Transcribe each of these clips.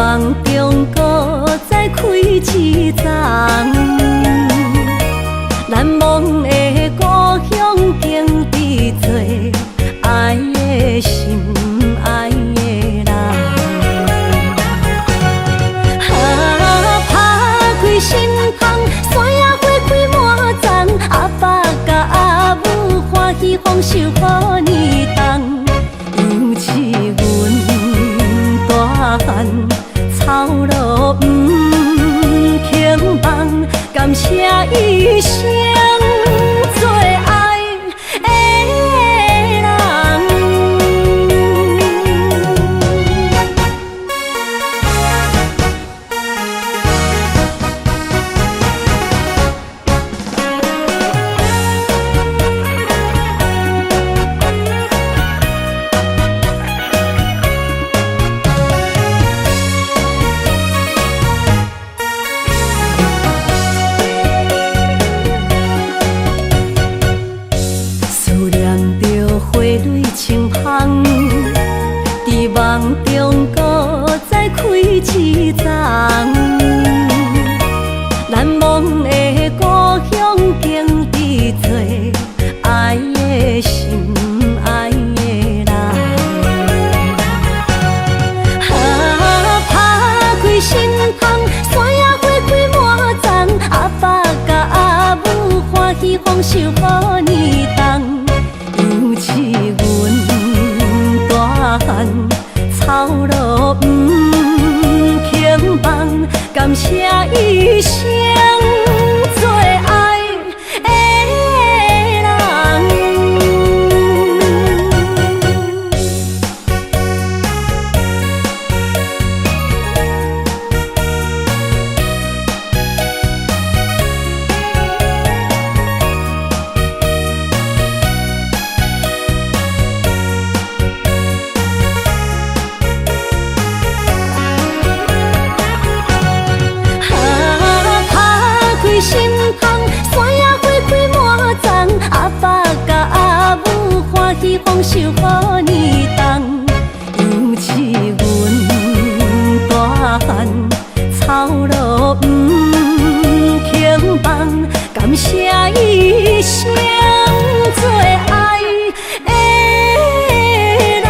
梦中搁再开一丛，难忘的故乡经伫做爱的心爱的人。打开心窗，山野花开满丛，阿爸甲阿母欢喜丰收好年冬，尤是阮大汉草路不轻放，感谢一生做爱的人。清芳，伫梦中搁再开一丛，难忘的故乡经伫做爱的心爱的人。打开心窗，山野花开满丛，阿爸甲阿母欢喜丰收好年冬，尤是阮草路不轻放，感谢一生做爱的人。心窗，山野花开满丛，阿爸甲阿母欢喜丰收好年冬，尤是阮大汉草路不轻放，感谢一生做爱的人。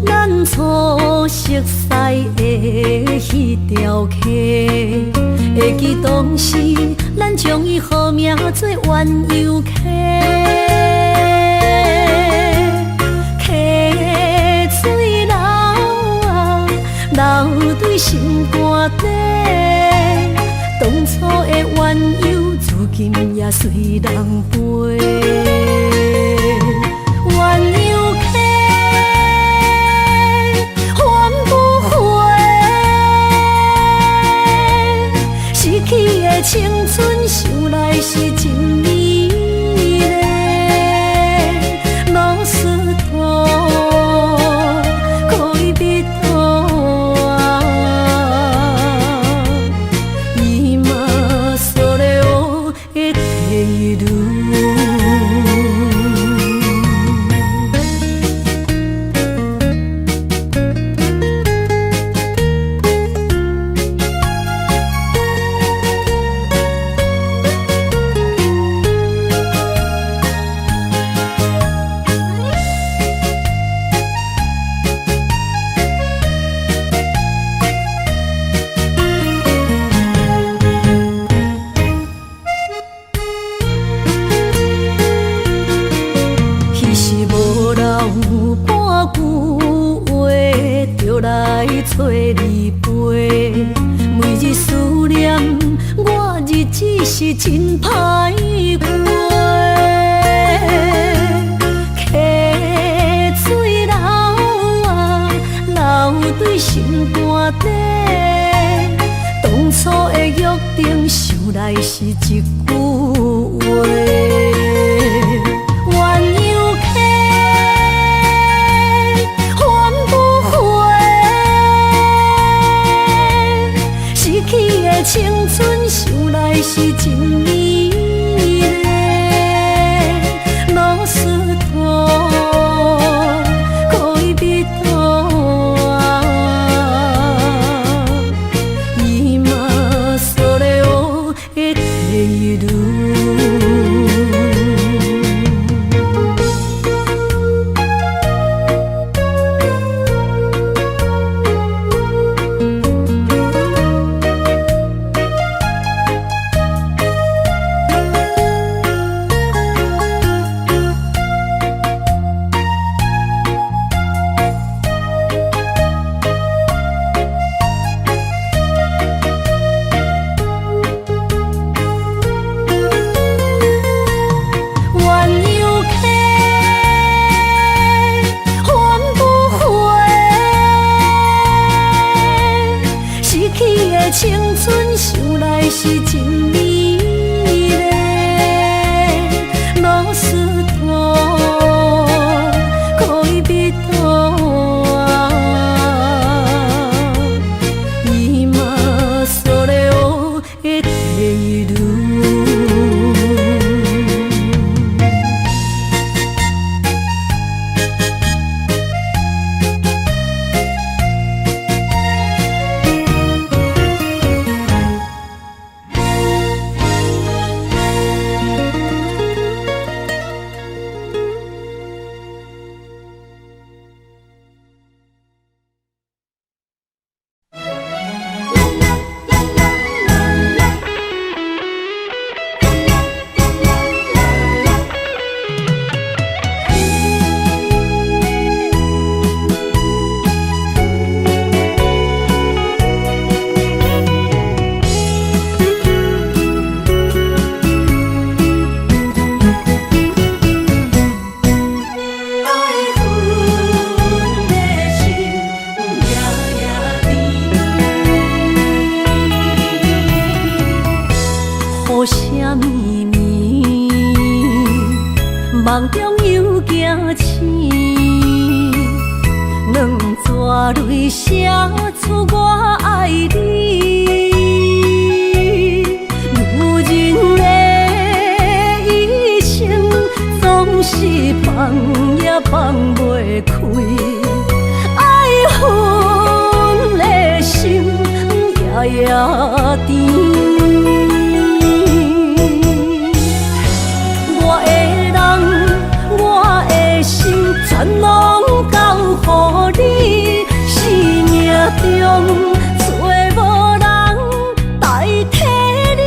咱初熟悉的迄条溪，会记当时咱将伊号名做鸳鸯溪。溪水流啊，流对心肝底。当初的鸳鸯，如今也随人飞。鸳鸯溪。青春想来是真美丽，老师徒可以比拖啊，伊嘛所了的地路。来找你陪。每日思念，我日子是真歹过。溪水流啊，流对心肝底。当初的约定，想来是一句话。青春想来是真美丽，老师徒可以比拖啊，伊嘛所了的体路。青春想来是真美丽，老师徒可以比拖啊，伊嘛所了的体路。梦中又惊醒，两纸泪写出我爱你。女人的一生总是放也放袂开，爱恨的心夜夜甜。全拢交予你，生命中找无人代替你。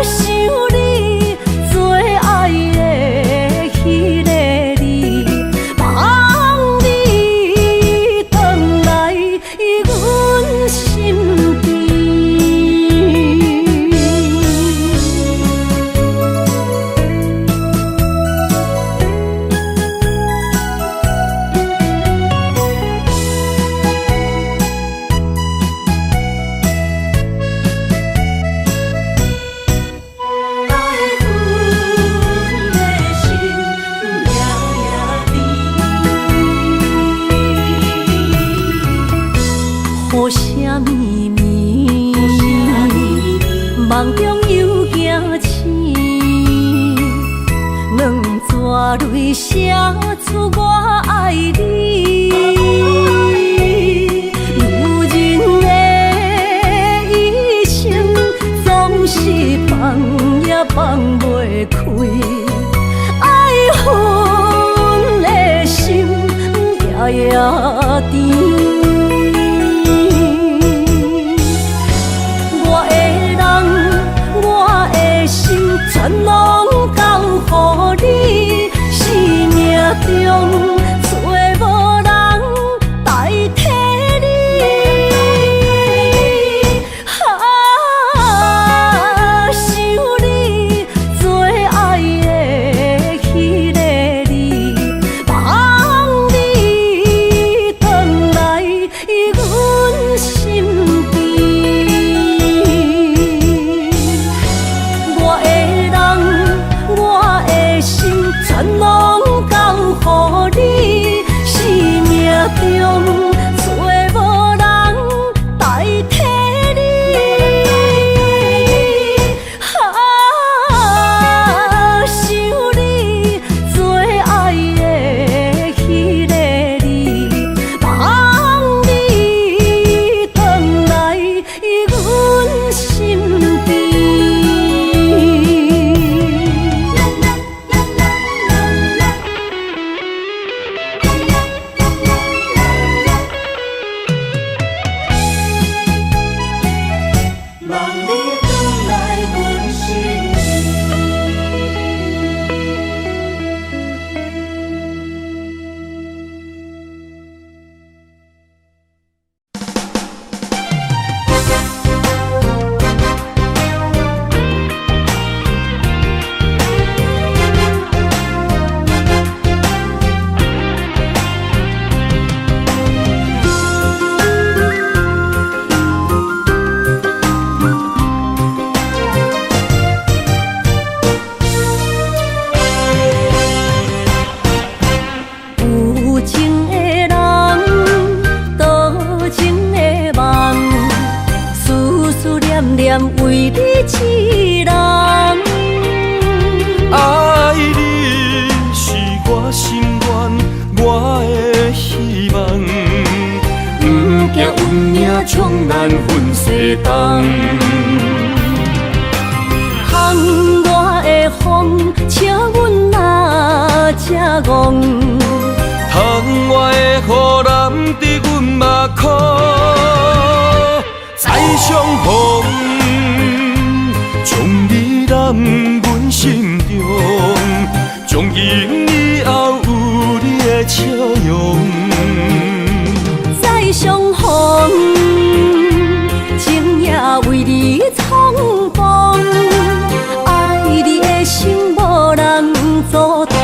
想你最爱的迄个你，望你回来阮身边。雨声绵绵，梦中又惊醒，两纸泪写出我爱你。女人的一生总是放也放袂开，爱恨的心夜夜甜。全拢交予你，生命冲咱分世东。窗外的风，笑阮哪只戆？窗外的雨淋伫阮目眶，再相逢，将你揽阮心中，从今以后有你的笑容。再相逢，情也为你冲动，爱你的心无人阻挡。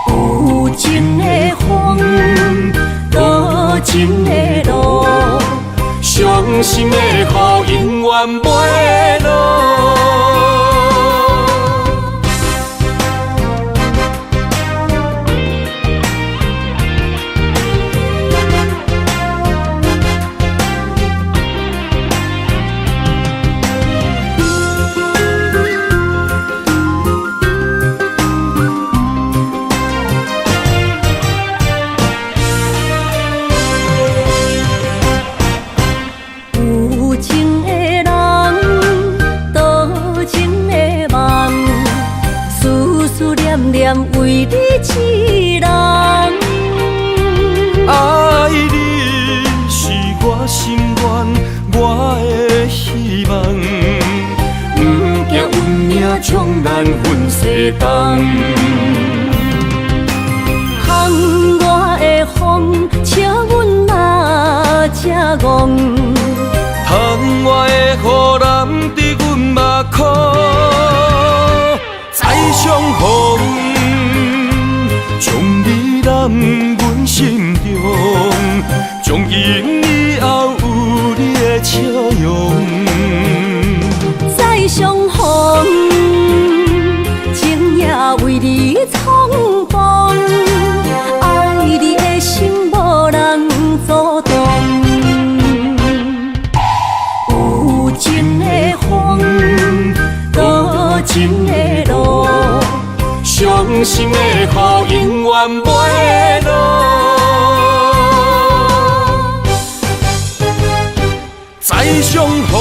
有情的风，多情的路，伤心的雨永远袂落。为你一人，爱你是我心愿，我的希望。不惊运命冲咱分世东。窗外的风，笑阮哪只戆？窗外的雨淋伫阮目眶，再相逢。将你揽阮心中，从今以后有你的笑容。再相逢，情也为你冲动，爱你的心无人阻挡。有情的风，多情的路，伤心的雨永远袂落。再相逢，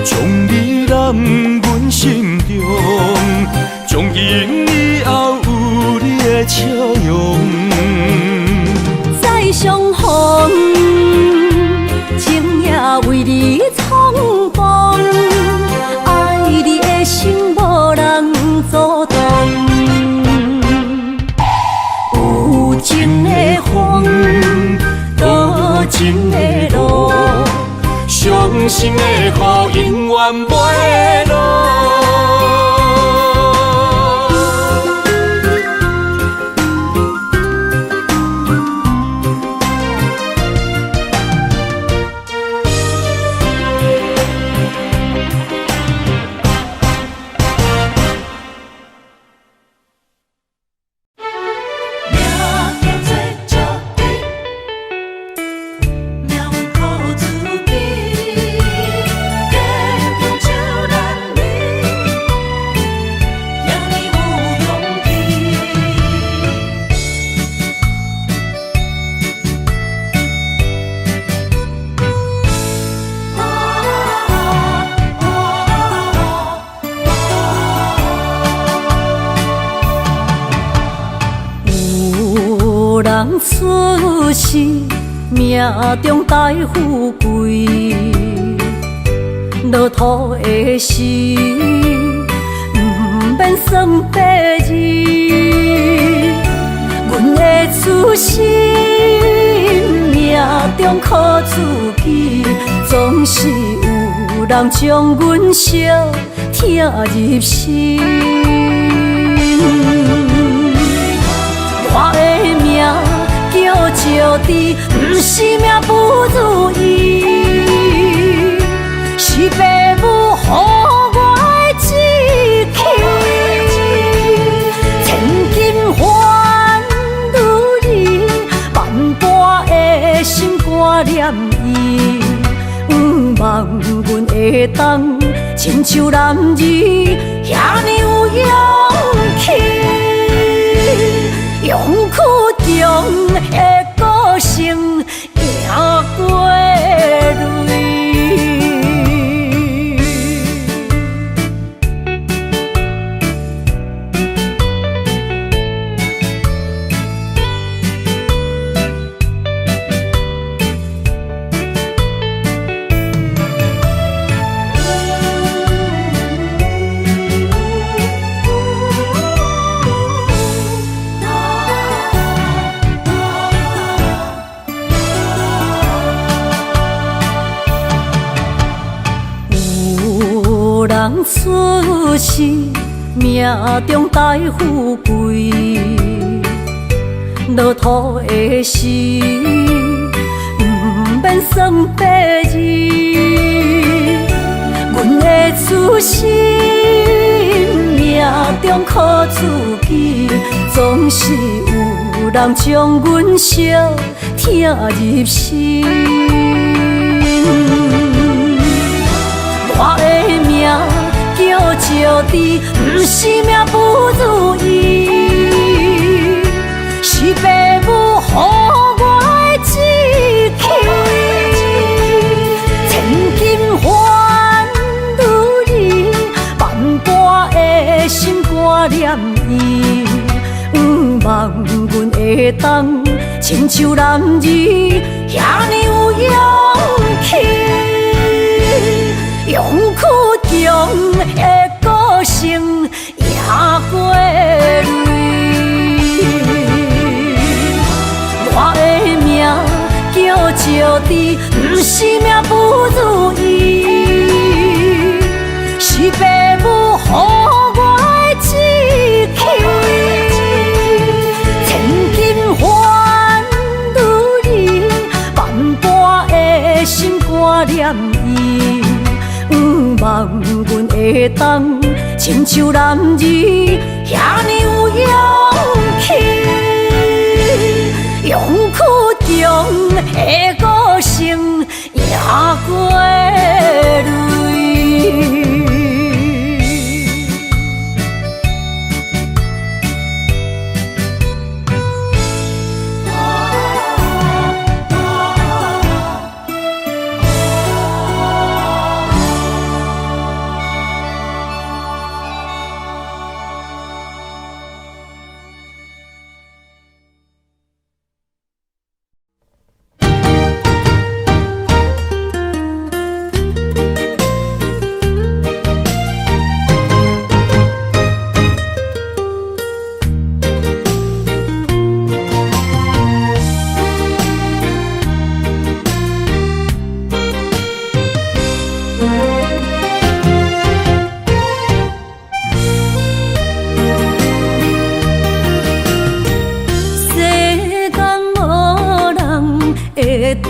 将你揽阮心中，从今以后有你的笑容。再相逢，情也为你冲动，爱你的心无人阻挡。有情的风，多情的路，伤心的雨永远袂落。出世命中带富贵，落土的时，不免算白字。阮的出身命中靠自己，总是有人将阮惜听入心。我的命叫石滴，不是命不如意，是父母予我的志气。千金换如意，万般的心挂念伊，不望阮会当亲像男儿遐尼有勇气。勇气中的孤人出世，命中带富贵，落土的时，不免算白字。阮的出身，命中靠自己，总是有人将阮惜疼入心。我的命叫石地，不是命不如意，是父母予我的志气。千金换如意，万般的心挂念伊，望阮会当亲像男儿遐尼有勇气。勇屈强的个性赢过泪，我的命叫石地，不是命不如意，是父母予我的志气。千金换如意，万般的心挂念伊。望阮会当亲像男儿遐尼有勇气，勇屈强的个性赢过泪。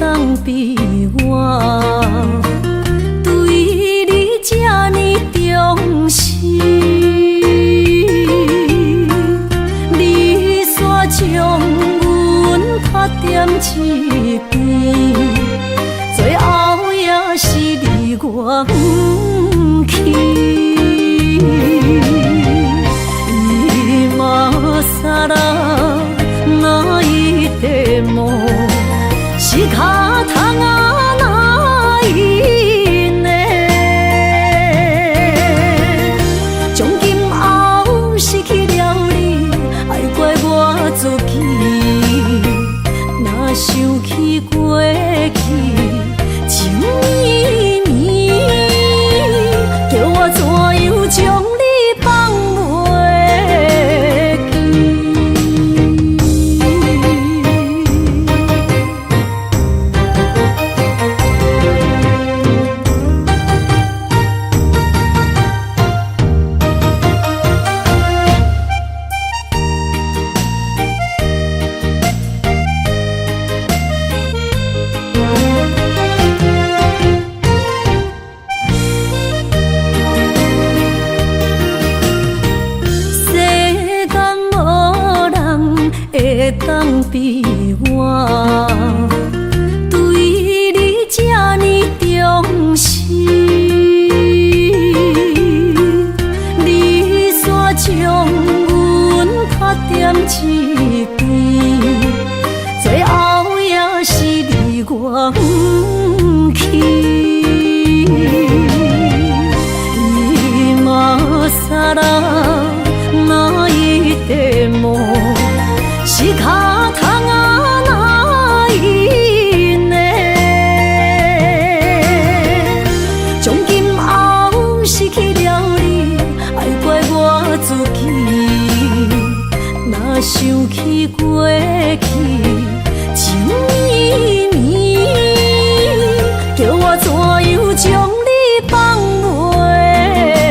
当比我对你这呢重视，你煞将阮拍点一边，最后也是离我远去。今さら泣いても仕方がないね，从今后失去了你，爱怪我自己。若想起过去情绵绵，叫我怎样将你放袂记？当比我对你这呢重视，你煞将阮拍点一边，最后也是离我远去。今さら泣いても仕方がないね，从今后失去了你，爱怪我自己。若想起过去情绵绵，叫我怎样将你放袂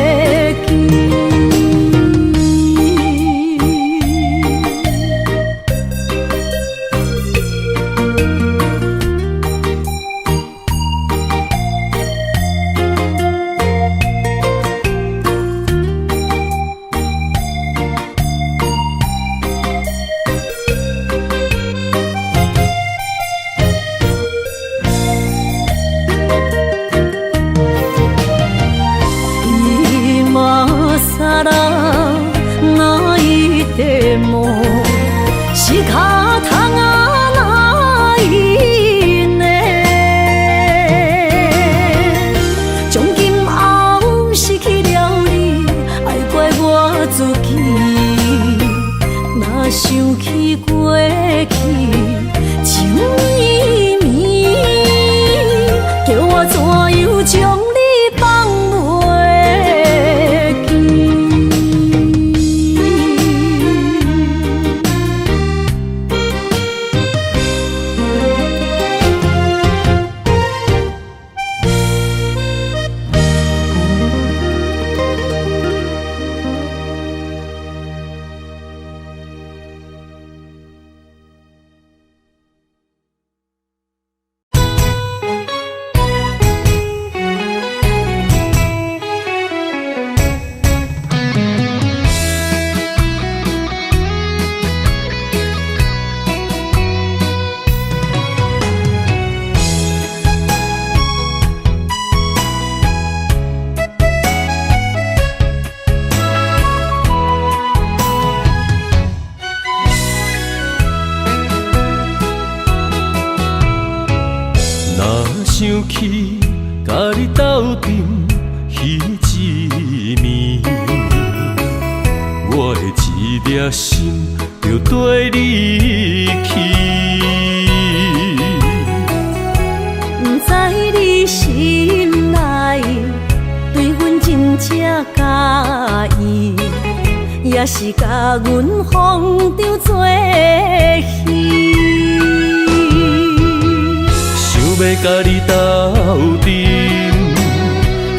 怎又将你放袂记？想起甲你斗阵彼一暝，我的一粒心就跟你去。不知你心内对阮真正介意，也是甲阮放着做戏。要甲你斗阵，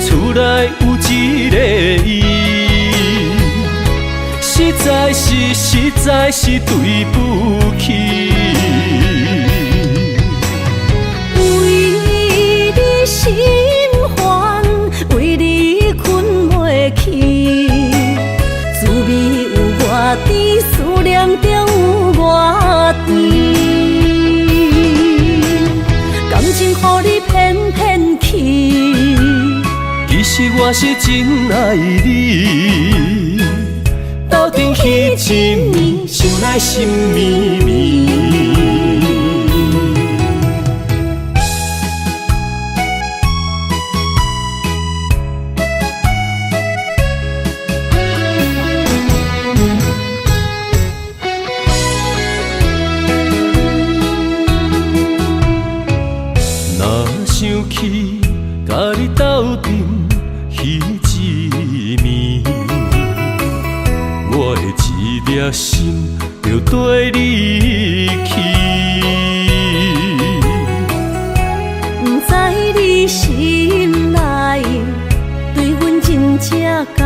厝内有一个伊，实在是对不起。为你心烦，为你困袂去，滋味有我甜，思念中有我甜。感情予你骗骗去，其实我是真爱你。斗阵彼一暝，想来心绵绵。想起甲你斗阵彼一暝，我的一粒心就跟你去。不知你心内对阮真正介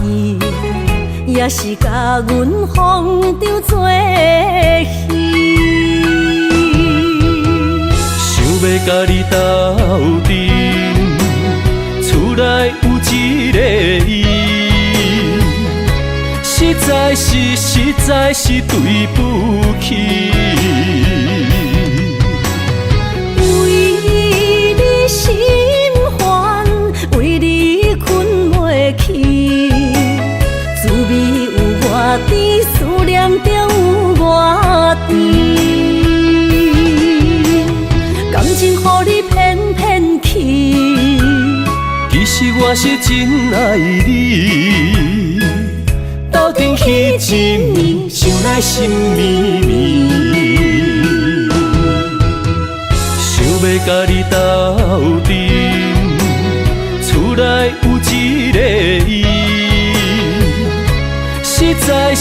意，也是甲阮放着做戏。要甲你斗阵，厝内有一个伊，实在是对不起。为你心烦，为你困袂去，滋味有我甜，思念中有我甜。感情予你骗骗去，其实我是真爱你。斗阵彼一暝，想来心绵绵。想要甲你斗阵，厝内有一个伊，实在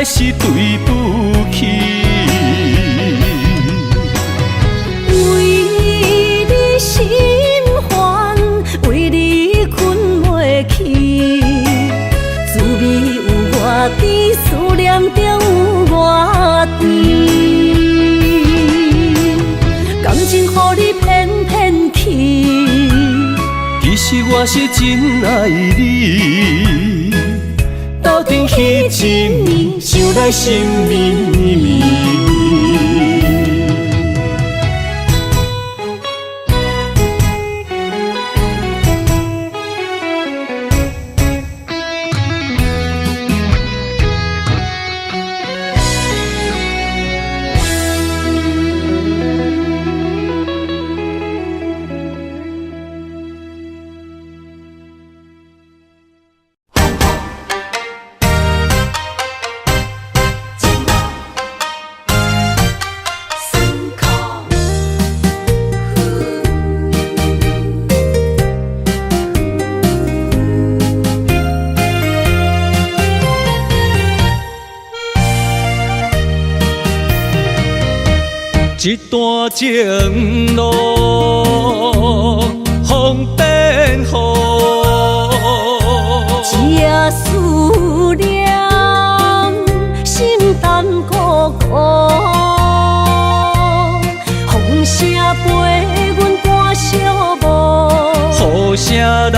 是对不起。心烦，为你困袂去，滋味有我甜，思念中有我甜。感情予你骗骗去，其实我是真爱你。斗阵彼一暝，想来心绵绵。一段情路风变雨，一夜思念心淡孤孤，风声陪阮赶小步，雨声淋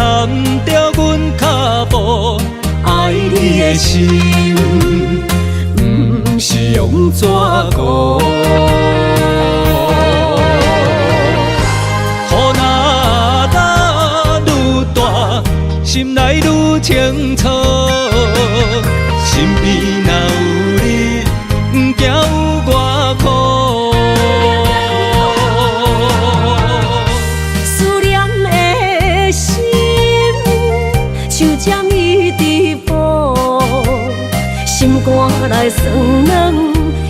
着阮脚步，爱你的心不是用纸糊。心内愈清楚，身边若有你，不惊有我苦。思念的心像针一直补，心肝内酸软，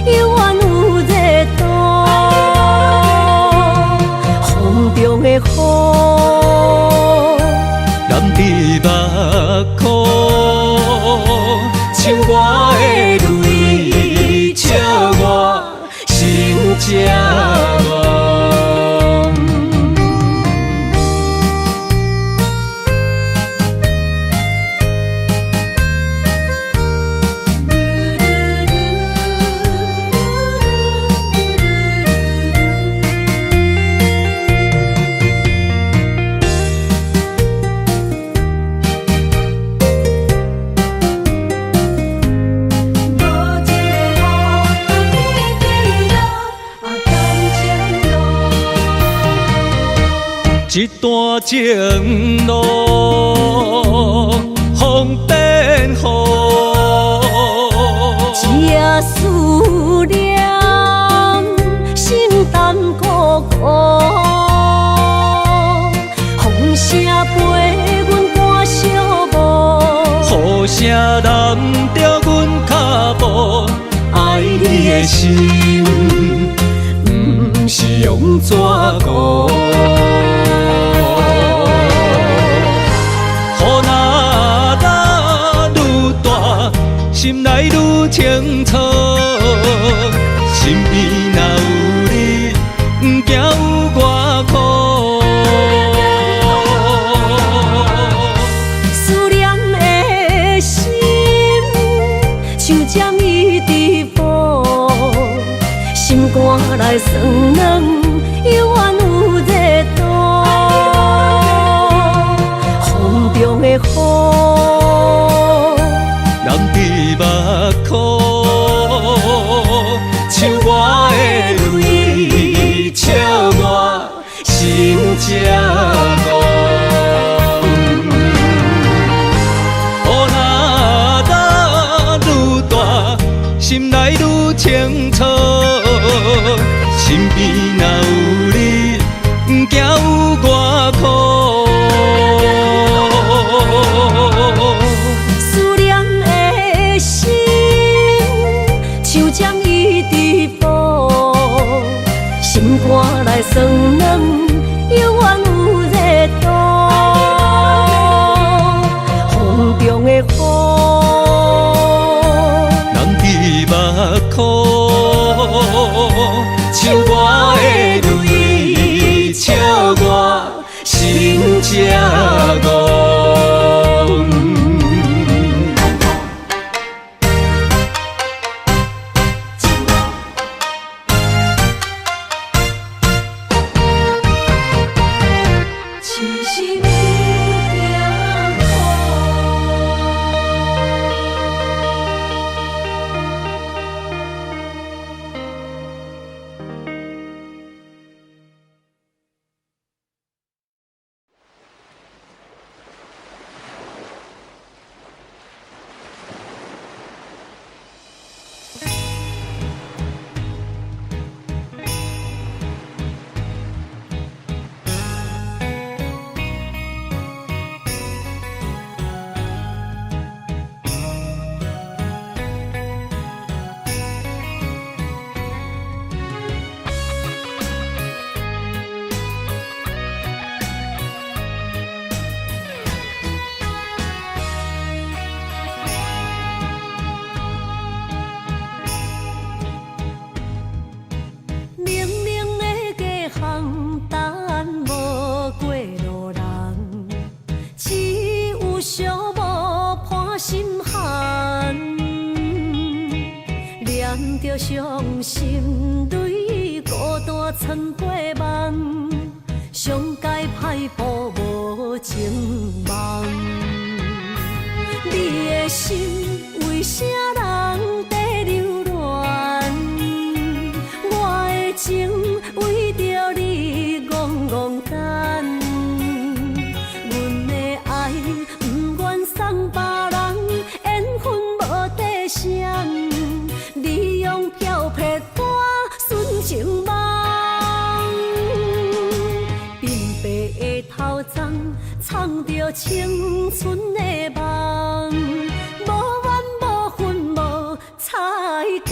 犹原有热度。风中的雨。你目眶，像我的泪，笑我心这乱。一段情路风变雨，一夜思念心淡孤孤，风声陪阮赶小步，雨声淋着阮脚步，爱你的心不是用纸糊。心内愈清楚，身边若有你，不惊有我苦。思念的心像针一直补，心肝内酸软，犹原有热度。风中的雨。目眶，像我的泪，笑我心这乱。雨若愈大，心内愈清楚，身边若有你，不惊有我苦。心肝内酸软，犹原有热度。风中的雨，人伫目眶，像我的泪，笑我心这乱。着伤心泪，孤单藏过梦，上界歹步无情梦。你的心为啥人在流乱？我的情为着你戆戆等，阮的爱不愿送别人，缘分无底线，你用漂泊我纯情梦。鬓白的头鬃，藏着青春的梦，无怨无恨无彩工。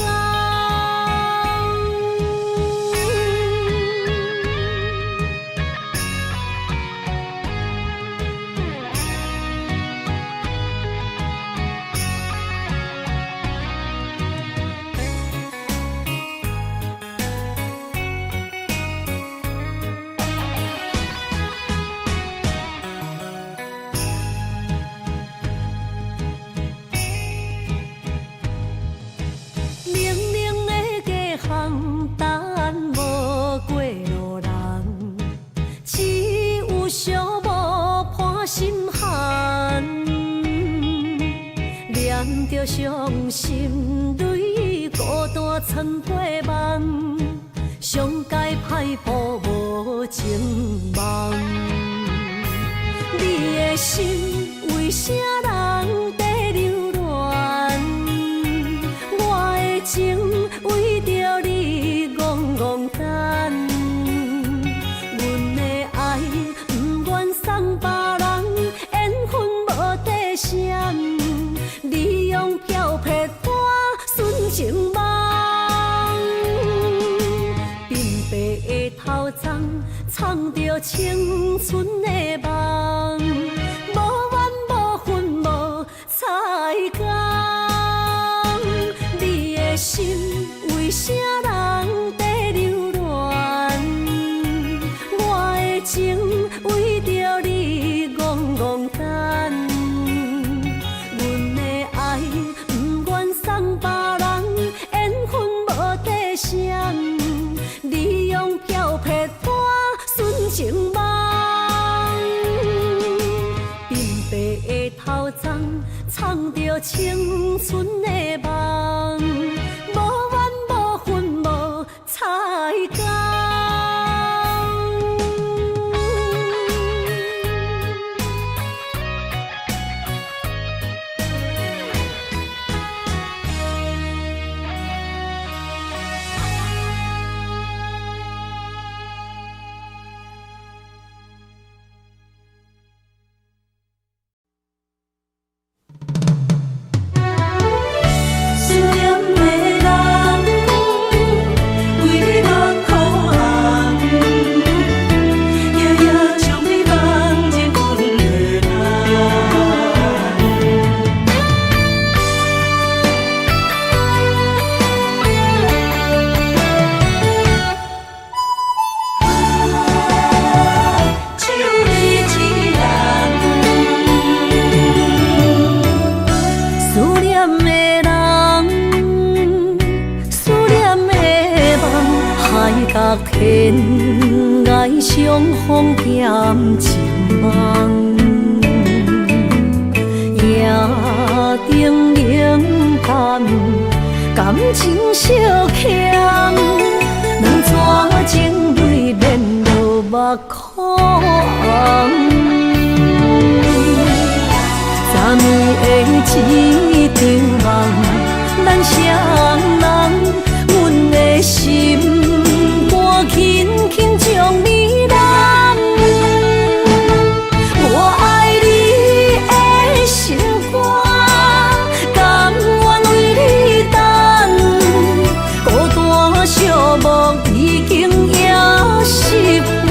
着伤心泪，孤单藏过梦，上界歹步无情梦。你的心为啥人在流乱？我的情为着你戆戆等，阮的爱不愿送别人，缘分无底线。你用漂泊我纯情梦，鬓白的头鬃藏着青春的梦，无怨无恨无彩工。你的心为啥人在流乱？我的情为着你戆戆等。送别人，缘分无底线，你用漂泊我纯情梦。鬓白的头鬃藏着青春的梦，无怨无恨无彩工。天涯相逢欠情梦，夜定冷淡，感情小欠，两撮情泪免落目眶。昨暝的一场梦，咱双人，阮的心。轻轻将你揽，我爱你的心肝，甘愿为你等。孤单寂寞已经也习惯，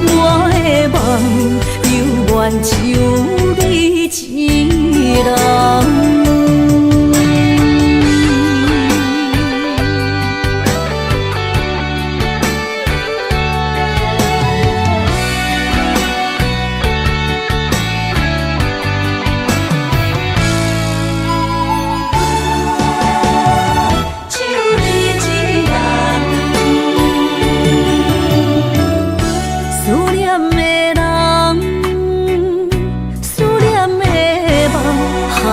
我的梦永远就你一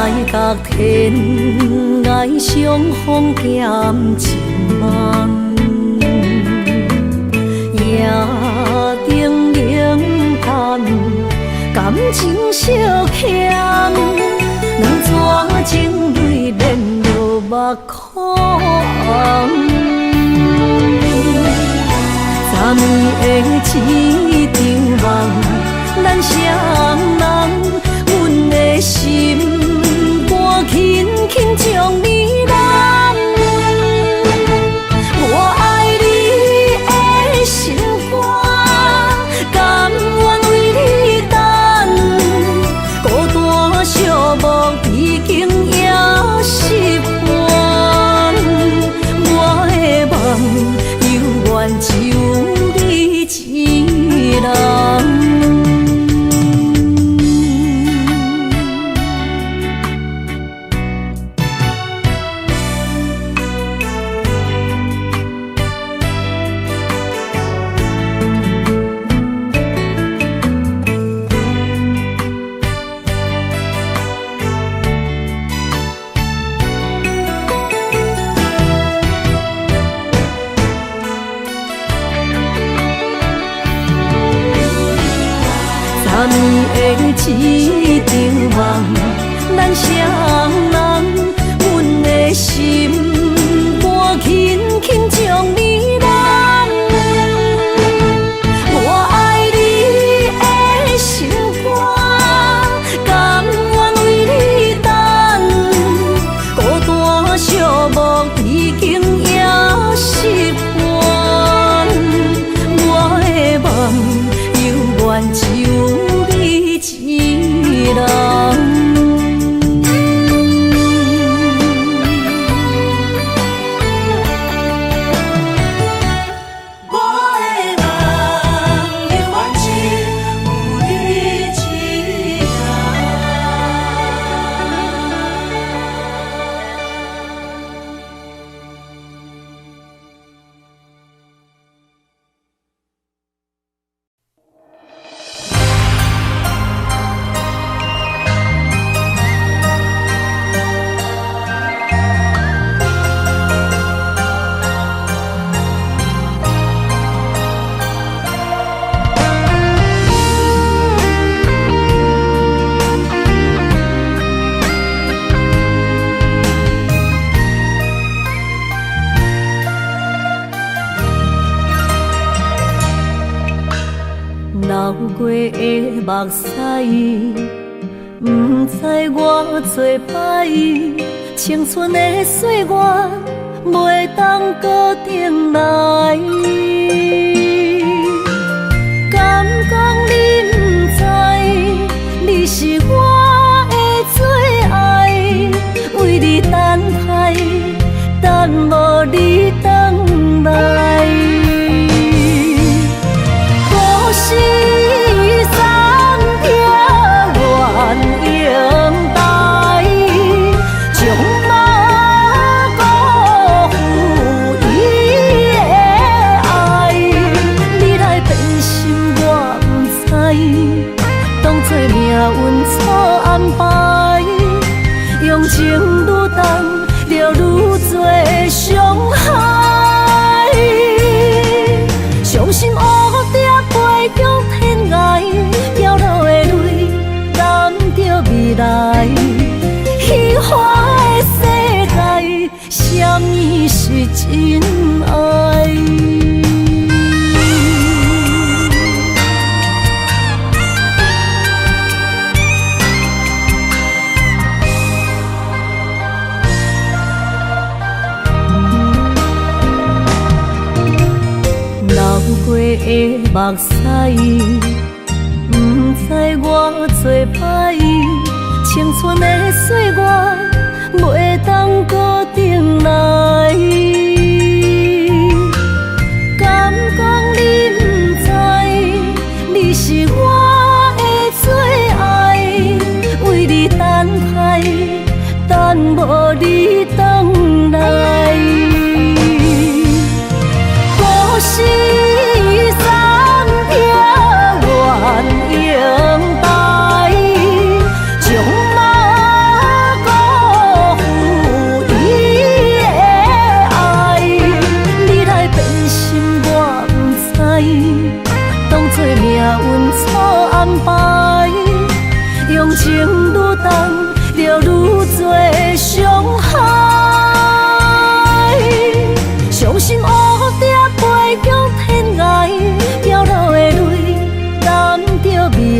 来隔天爱相逢减情梦，夜灯冷淡，感情小欠，两撮情泪连落目眶。昨暝的一场梦，咱双人，阮的心肝轻轻将你揽。我爱你的心肝，甘愿为你等，孤单寂寞已经也习惯。我的梦犹原只有你一人。昨暝的一场梦，咱双人，阮的心肝轻轻将你揽。我爱你的心肝，甘愿为你等，孤单寂寞已经也习惯。我的梦犹原只有一人。我的梦犹原只有你一人。流过的目屎，不知我做歹，青春的岁月袂当搁重来。敢讲你不知，你是我的最爱，为你等待，等无你回来。可惜三条原应带，将马辜负伊的爱。你来变心我不知，当作命运错安排，用情愈重，就愈多伤害。伤心乌蝶飞向天涯，飘落的泪淋着未来。虚幻的世界，什么是真爱？流过的目屎，不知我做歹，青春的岁月袂当搁重来。敢讲你不知，你是我的最爱，为你等待，等无你回来。可惜三条原应带，将马辜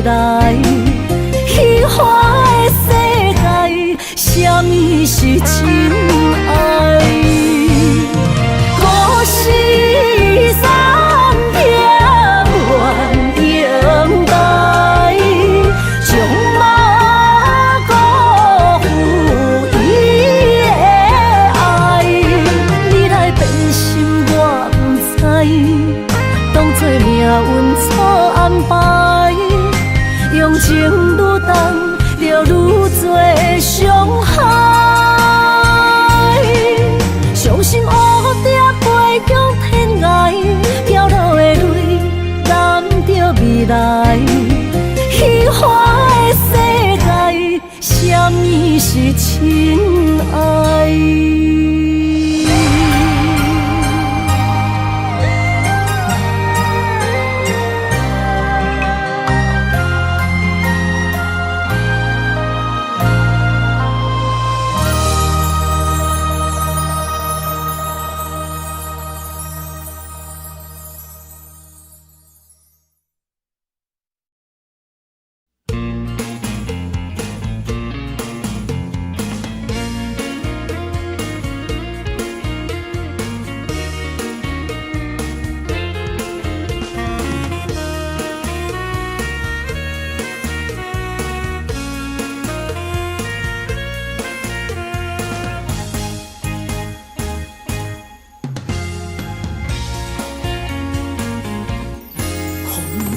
来。虚华的世界，什么是真爱？故事三点愿等待，将马辜负伊的爱。你来变心，我不知，当作命运错安排，用情愈重，就愈多伤害。伤心乌蝶飞向天涯，飘落的泪染着未来。虚华的世界，什么是真爱？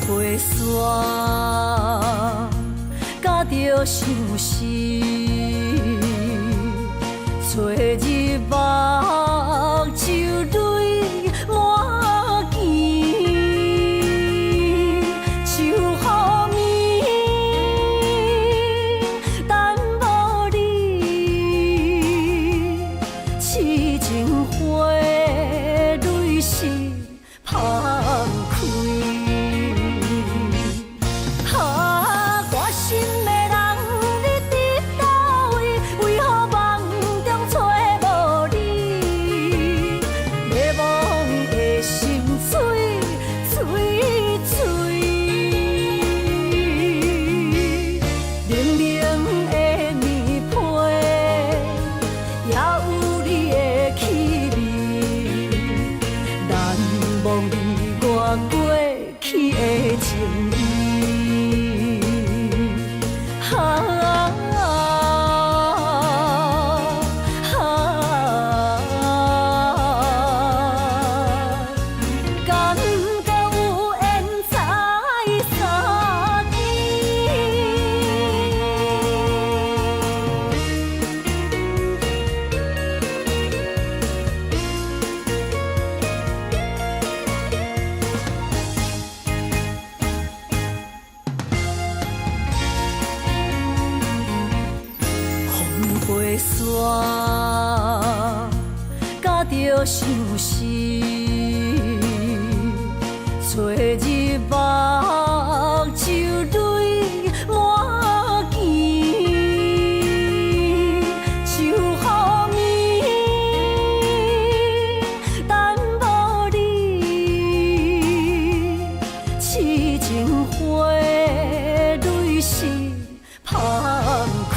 飞沙甲着相思，找日目就泪满肩，就乎眠，等无你，痴情花蕊是芳开。飞沙甲着相思，找日目就泪满肩，就乎眠，等无你，痴情花蕊是芳开。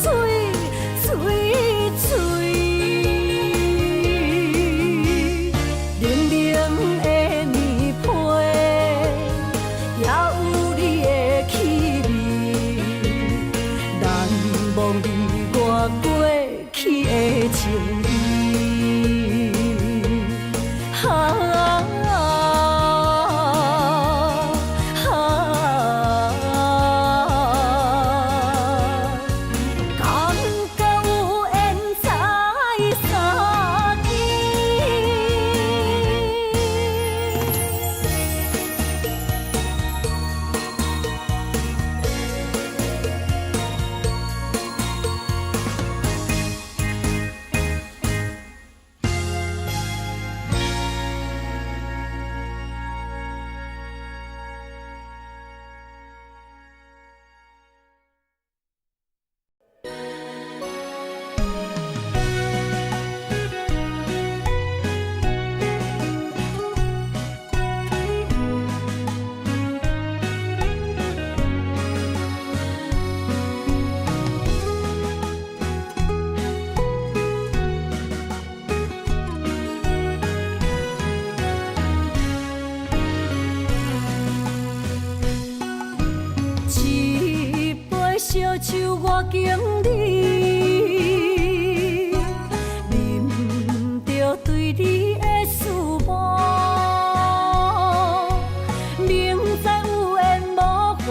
水。经历，忍着对你的思慕，明知有缘无分，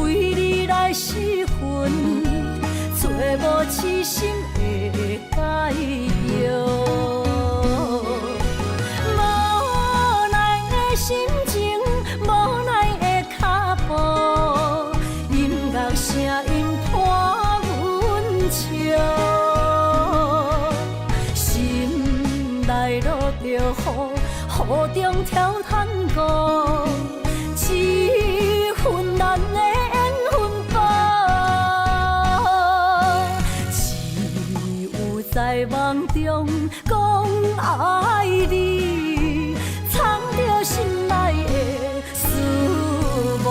为你来失魂，找无痴心的解药。无奈的心情，无奈的脚步，音乐声音拖阮笑，心内落着雨，雨中跳探戈，一份难的缘分薄，只有在梦中讲爱你，藏着心内的思慕。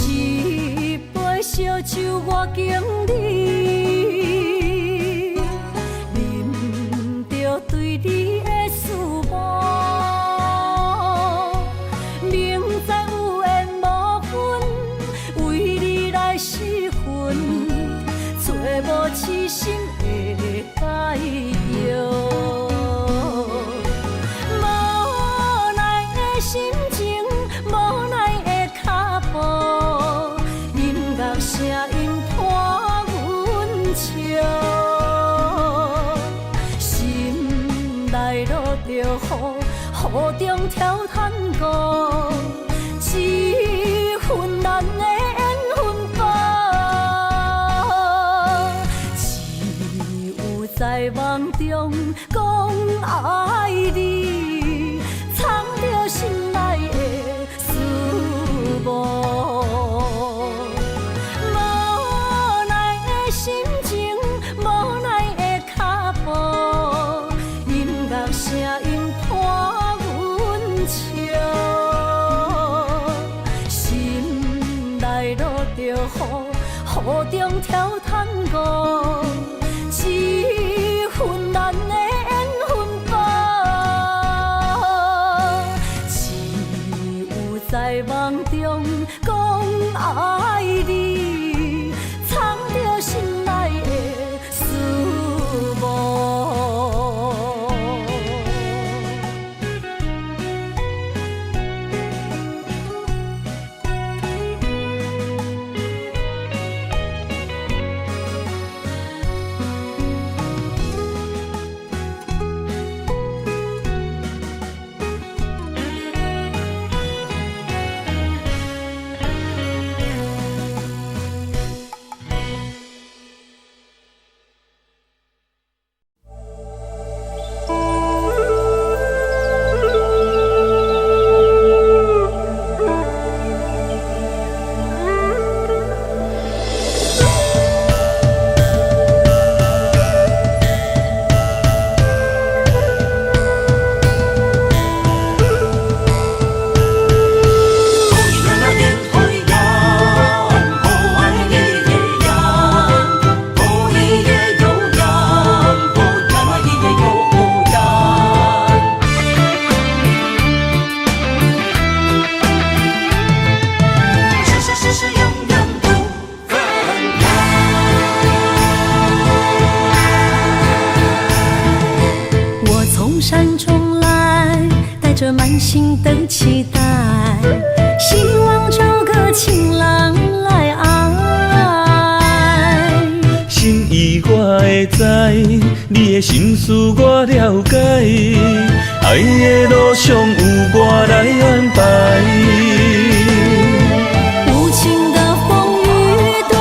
一杯烧酒我经历，忍着对你的思慕，明知有缘无分，为你来失魂，找无痴心的解药。无奈的心情，无奈的脚步，音乐声音拖阮笑，心内落着雨，雨中跳探戈，一份难的缘分薄，只有在梦中讲爱你，藏着心内的思慕。无奈的心情，无奈的脚步，音乐声音拖阮笑，心内落着雨，雨中跳探戈，一份难的缘分薄，只有在梦中讲爱你，藏着心内的思慕。满心的期待，希望找个情郎来爱。心意我会知，你的心思我了解，爱的路上有我来安排。无情的风雨对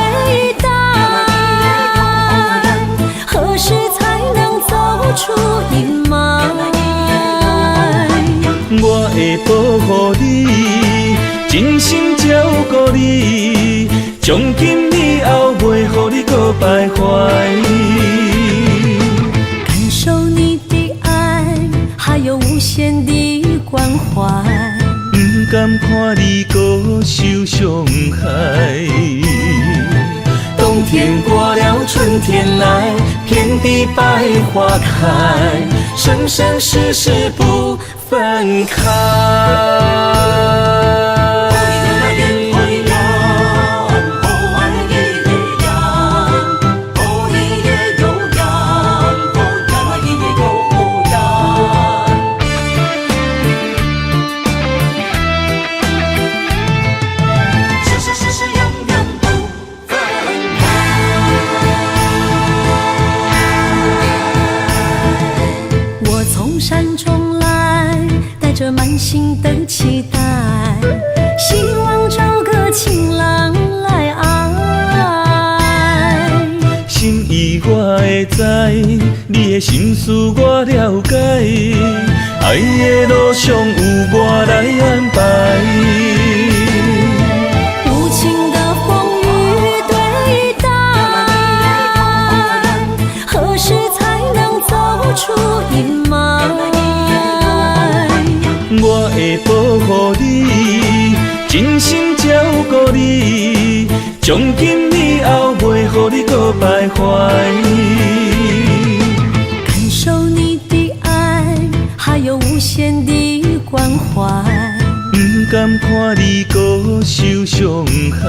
待，何时才能走出阴霾？我会保护你，真心照顾你，从今以后袂予你搁徘徊。感受你的爱，还有无限的关怀，不甘看你搁受伤害。冬天过了，春天来，遍地百花开，生生世世不分开。满心的期待，希望找个情郎来爱。心意我会知，你的心思我了解，爱的路上有我来安排。无情的风雨对待，何时才能走出阴霾？我会保护你，真心照顾你，从今以后袂予你搁徘徊。感受你的爱，还有无限的关怀。不甘看你搁受伤害。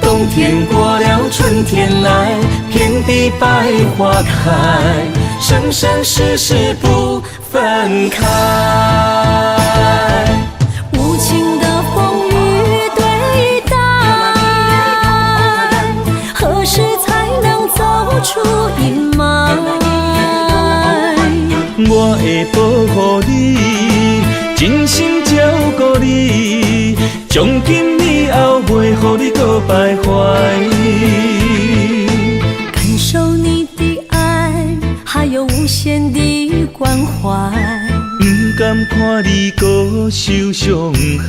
冬天过了，春天来，遍地百花开，生生世世不分开。无情的风雨对待，何时才能走出阴霾？我会保护你，真心照顾你，从今以后袂予你搁徘徊。感受你的爱，还有无限的关怀。不甘看你搁受伤害。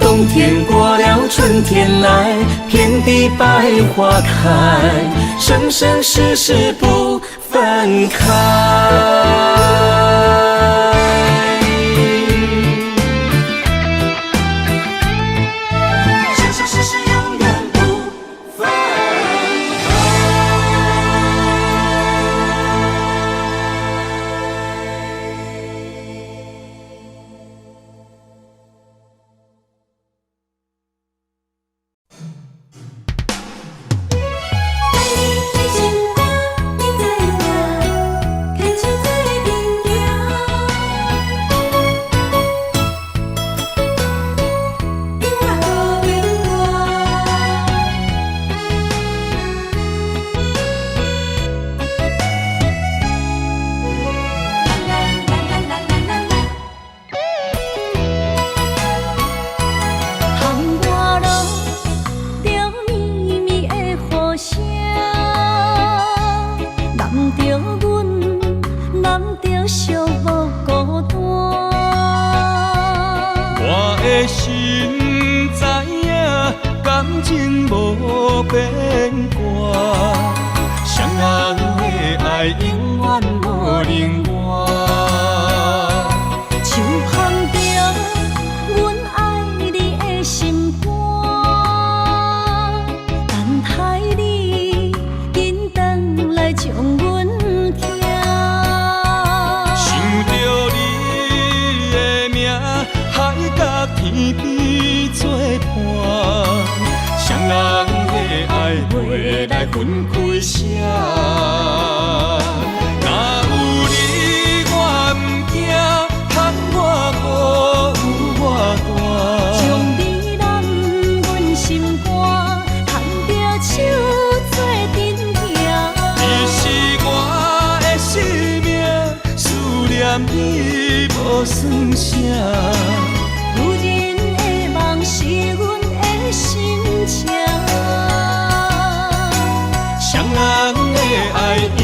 冬天过了，春天来，遍地百花开，生生世世不分开。情无变卦，双人的爱永远无冷漠。就捧着阮爱你的心肝，等待你紧回来将阮听。想着你的名，海角天边作伴。双人的爱袂来分开啥，若有你我毋惊，窗外无有我大。将你揽阮心肝，牵着手做阵行。你是我的生命，思念你无算啥。有人的梦是阮的心情。双人的爱永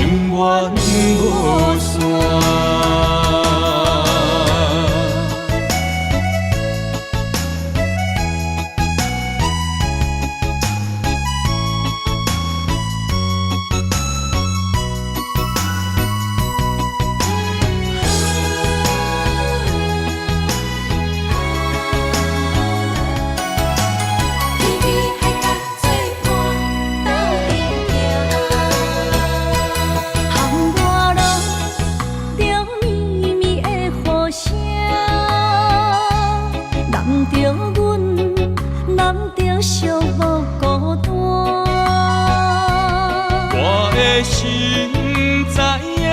着阮，难着寂寞孤单。我的心知影，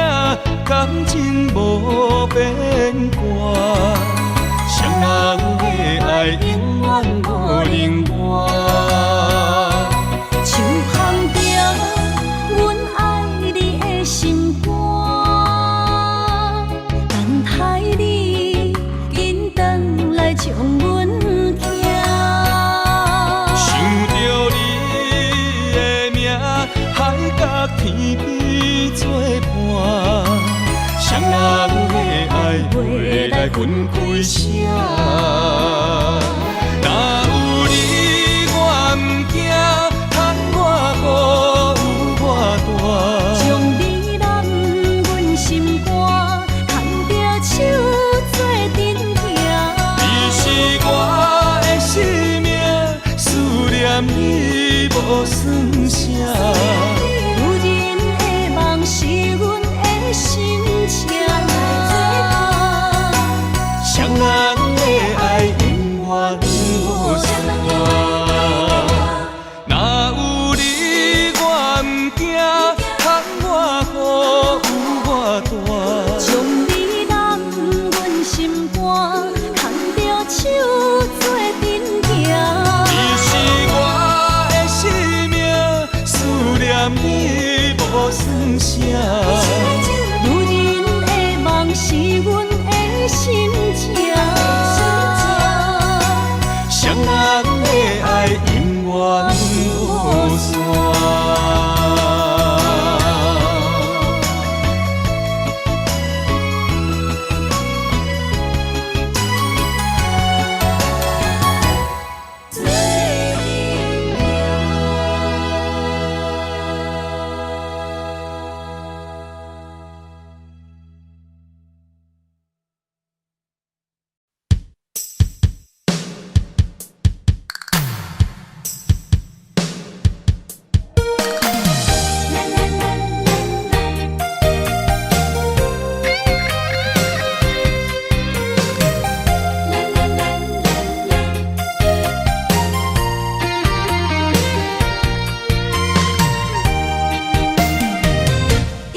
感情无变卦，双人的爱永远无冷漠。就含着阮爱你的心肝，等待你紧转来将阮寄。想着你的名，海角天边作伴，双人的爱袂来分开声。若有你我毋惊，窗外雨有我大。将你揽阮心肝，牵着手做阵行。你是我的生命，思念你无算啥。有人的梦是阮的心情，双人的爱永远无散。若有你我毋惊，窗外雨有我大。将你揽阮心肝，牵着手做阵行。你是我的生命，思念你无算啥。有人的梦是阮的心情，双人的爱永远无散。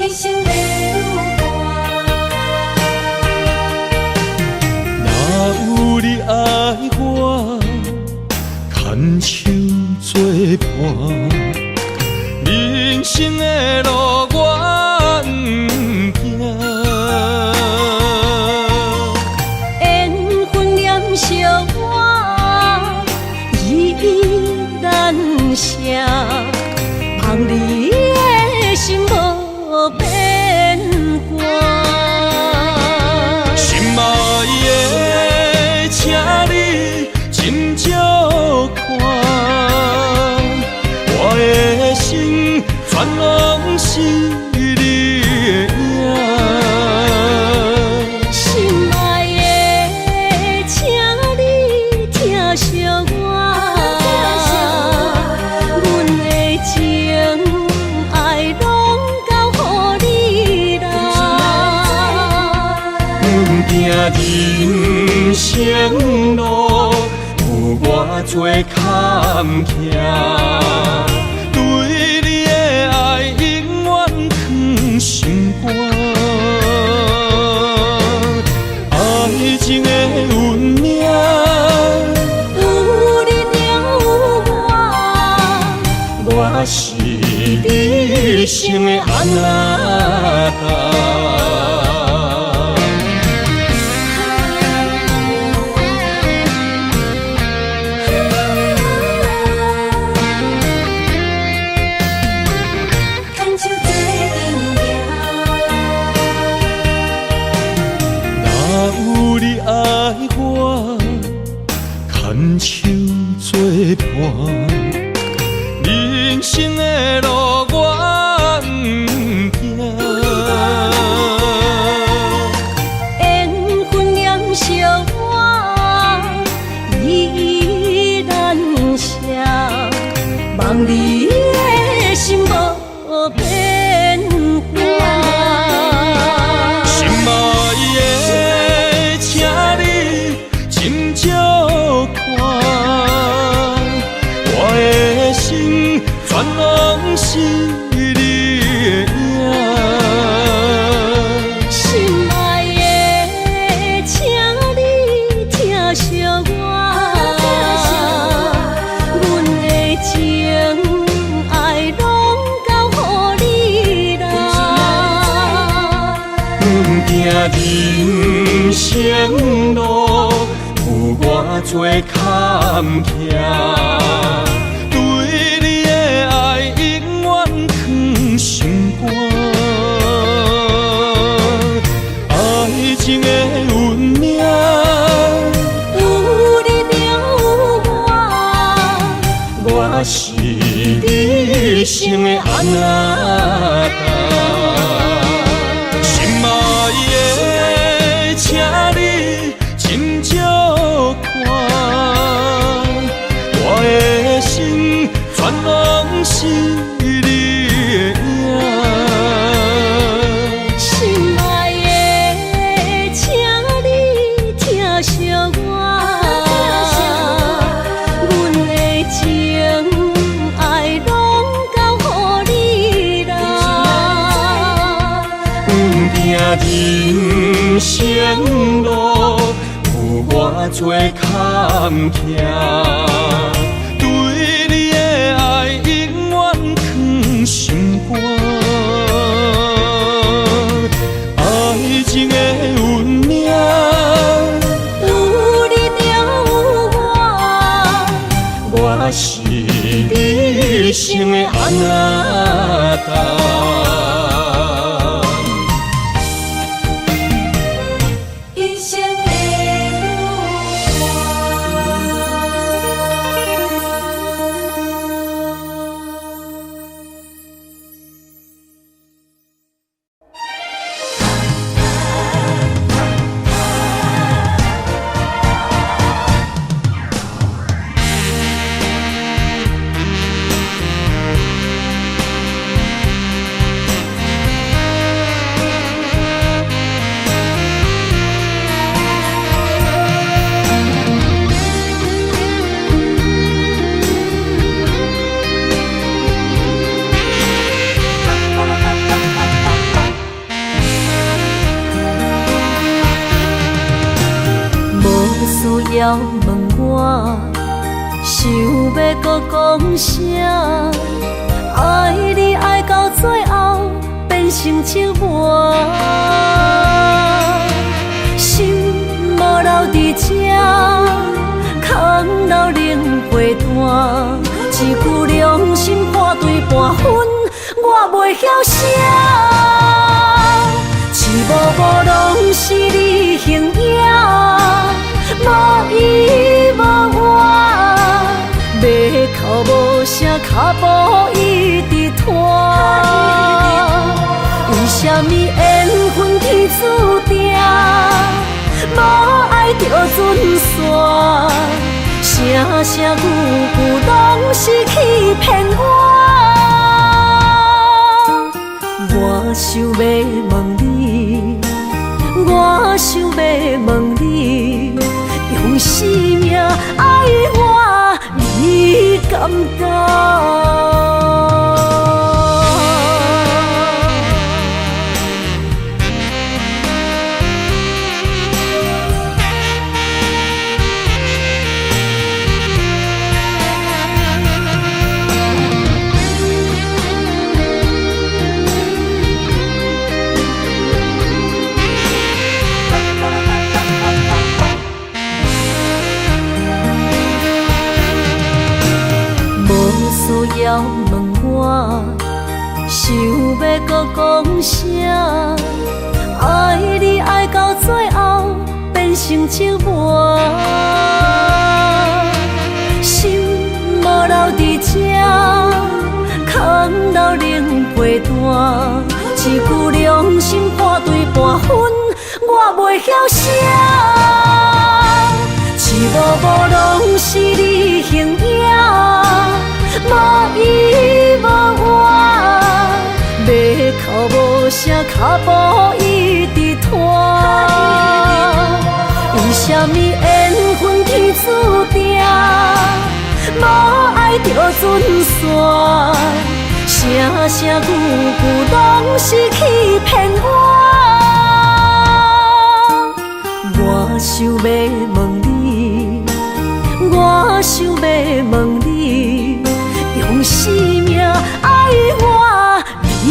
一生的有若有你爱我，牵手作伴，人生的路我毋惊。缘分念惜我，依依难舍，望你的心无变卦。心爱的，请你斟酌看，我的心全拢是你的影。心爱的，请你疼惜我，阮的情爱拢交予你啦。行人生路，有我做坎坷，对你的爱永远藏心肝。爱情的运命，有你了有我，我是你生的安那。牵手做阵若有你爱我，牵手作伴，人生的路我毋惊。缘分念惜我，依依难舍，望你的心无变卦。心爱的，请你斟酌看，我的心全拢是你的影。心爱的，请你疼惜我，阮的情爱拢交予你啦。行人生路有偌多坎坷，对你的爱永远藏心肝。爱情的运命，有你就有我，我是你生的安那达。心爱的，请你深照看，我的心全拢是你的影。心爱的，请你疼惜我，阮的情爱拢交予你啦。行人生路有偌多坎坷，对你的爱永远藏心肝。爱情的运命，有你就有我，我是你生的安那达。一生的要问我，想要搁讲啥？爱你爱到最后变成寂寞，心无留伫这，空留冷陪伴。一句良心半对半分，我袂晓写。一幕幕拢是你形影。无依无我，要哭无声，脚步一直拖。为什么缘分天注定，无爱就准线？声声句句拢是欺骗我。我想要问你，我想要问你。用生命爱我，你敢当？要问我，想要搁讲啥？爱你爱到最后变成寂寞，心无留伫这，空留冷陪伴。一句良心半对半分，我袂晓写。一幕幕拢是你形影。无依无我，要哭无声，脚步一直拖。为什么缘分天注定，着船线，声声句句拢是欺骗我。我想要问你，我想要问你，用生命爱我，你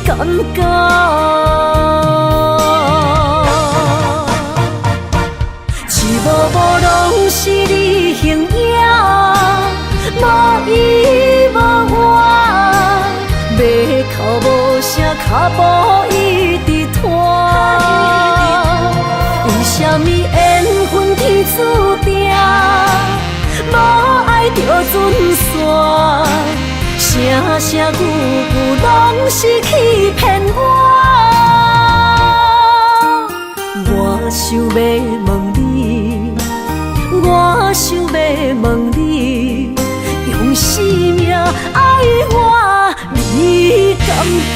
敢敢？一幕幕拢是你形影，无依无我，要哭无声，脚步一直拖。为什么缘分天注定，无爱着船线，声声句句拢是欺骗我。我想要问你，我想要问你，用生命爱我，你敢敢？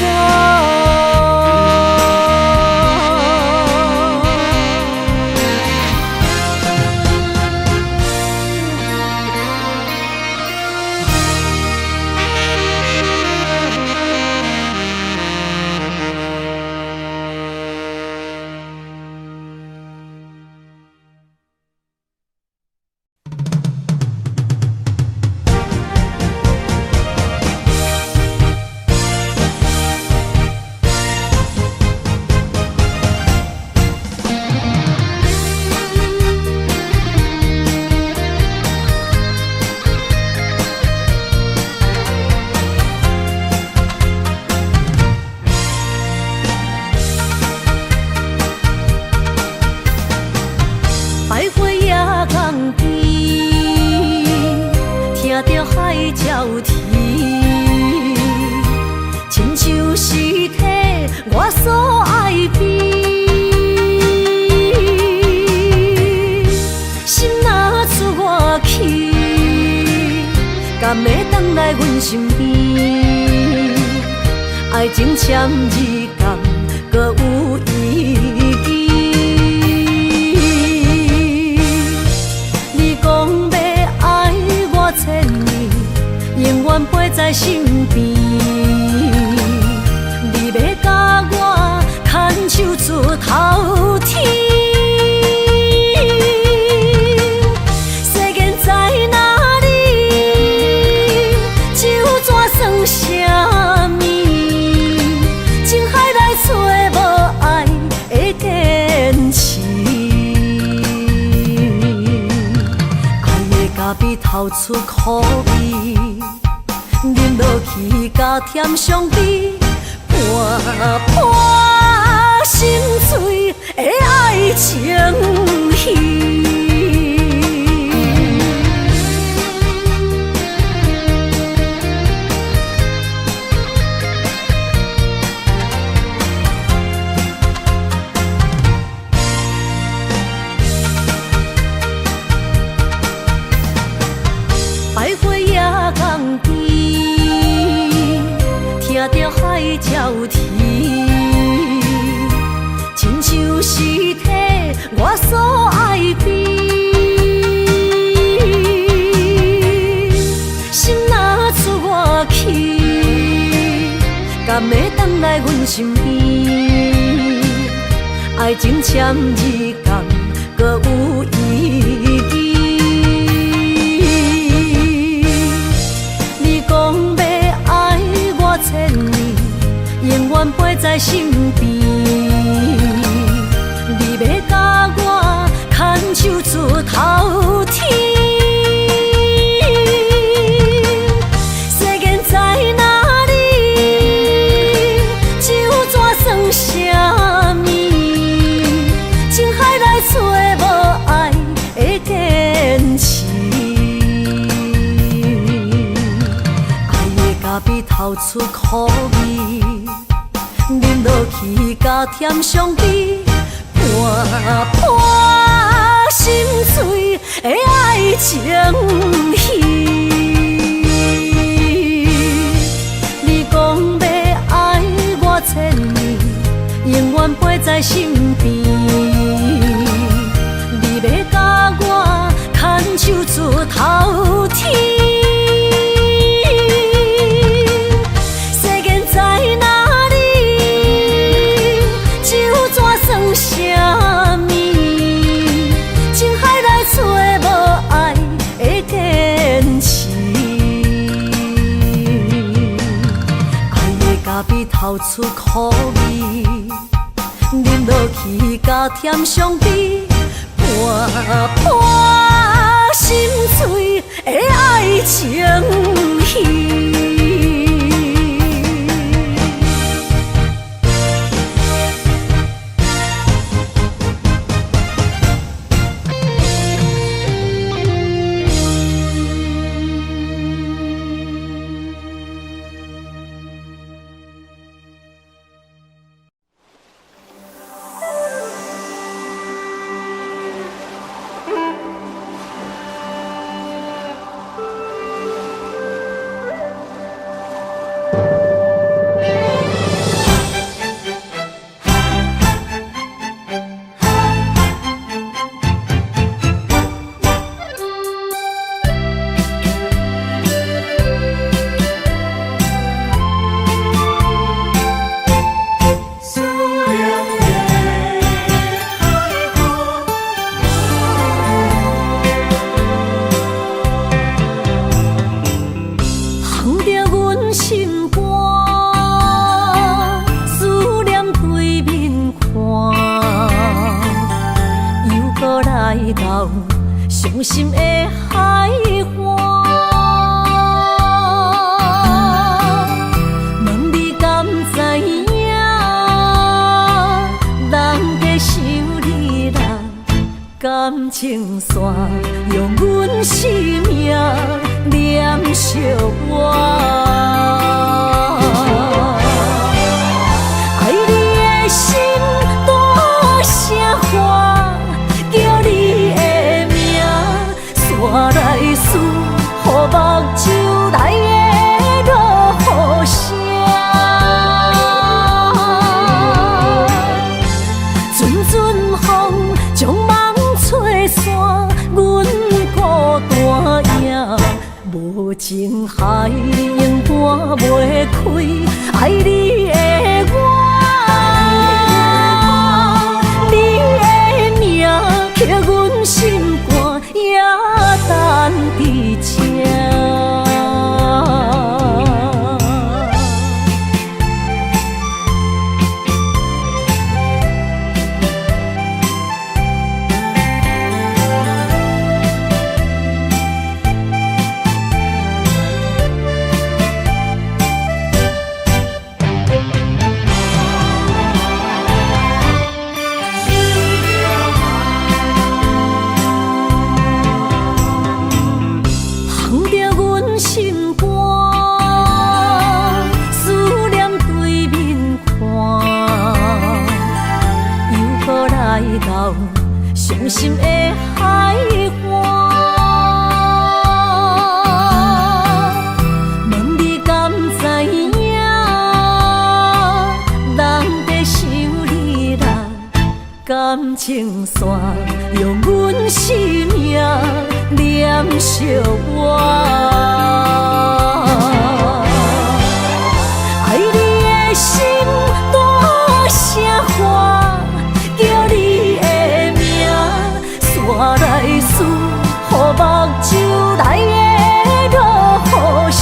身边，爱情签字间，搁有意义。你讲要爱我千年，永远陪在身边。你要甲我牵手出头天。比透出苦味，饮落去甲甜相比，伴伴心碎的爱情戏。听着海鸟啼，亲像是体我所爱悲。心若出我去，敢会回来阮身边？爱情签字间，搁有意义。你讲要爱我千年，永远陪在身边。你要甲我牵手出头天。世间在哪里？就怎算什么？情海来找无爱的坚持。爱的咖比透出苦味。饮落去甲甜相比，伴伴心碎的爱情戏。你讲要爱我千年，永远陪在身边。你要甲我牵手出头天。出苦味，饮落去甲甜相比，伴伴心碎的爱情戏。伤心的海岸，问你敢知影？人在想你啦，感情线用阮生命念惜我。爱你的心大声喊，叫你的名，山来思，予目睭内的落雨声。阵阵风将梦吹散，阮孤单影，无情海涌半袂开，爱你的我。刻阮心肝，也等伫这。伤心的海岸，问你敢知影？人在想你啦，感情线用阮生命念惜我。爱你的心大声喊，叫你的名，山来思，予目睭内的落雨声。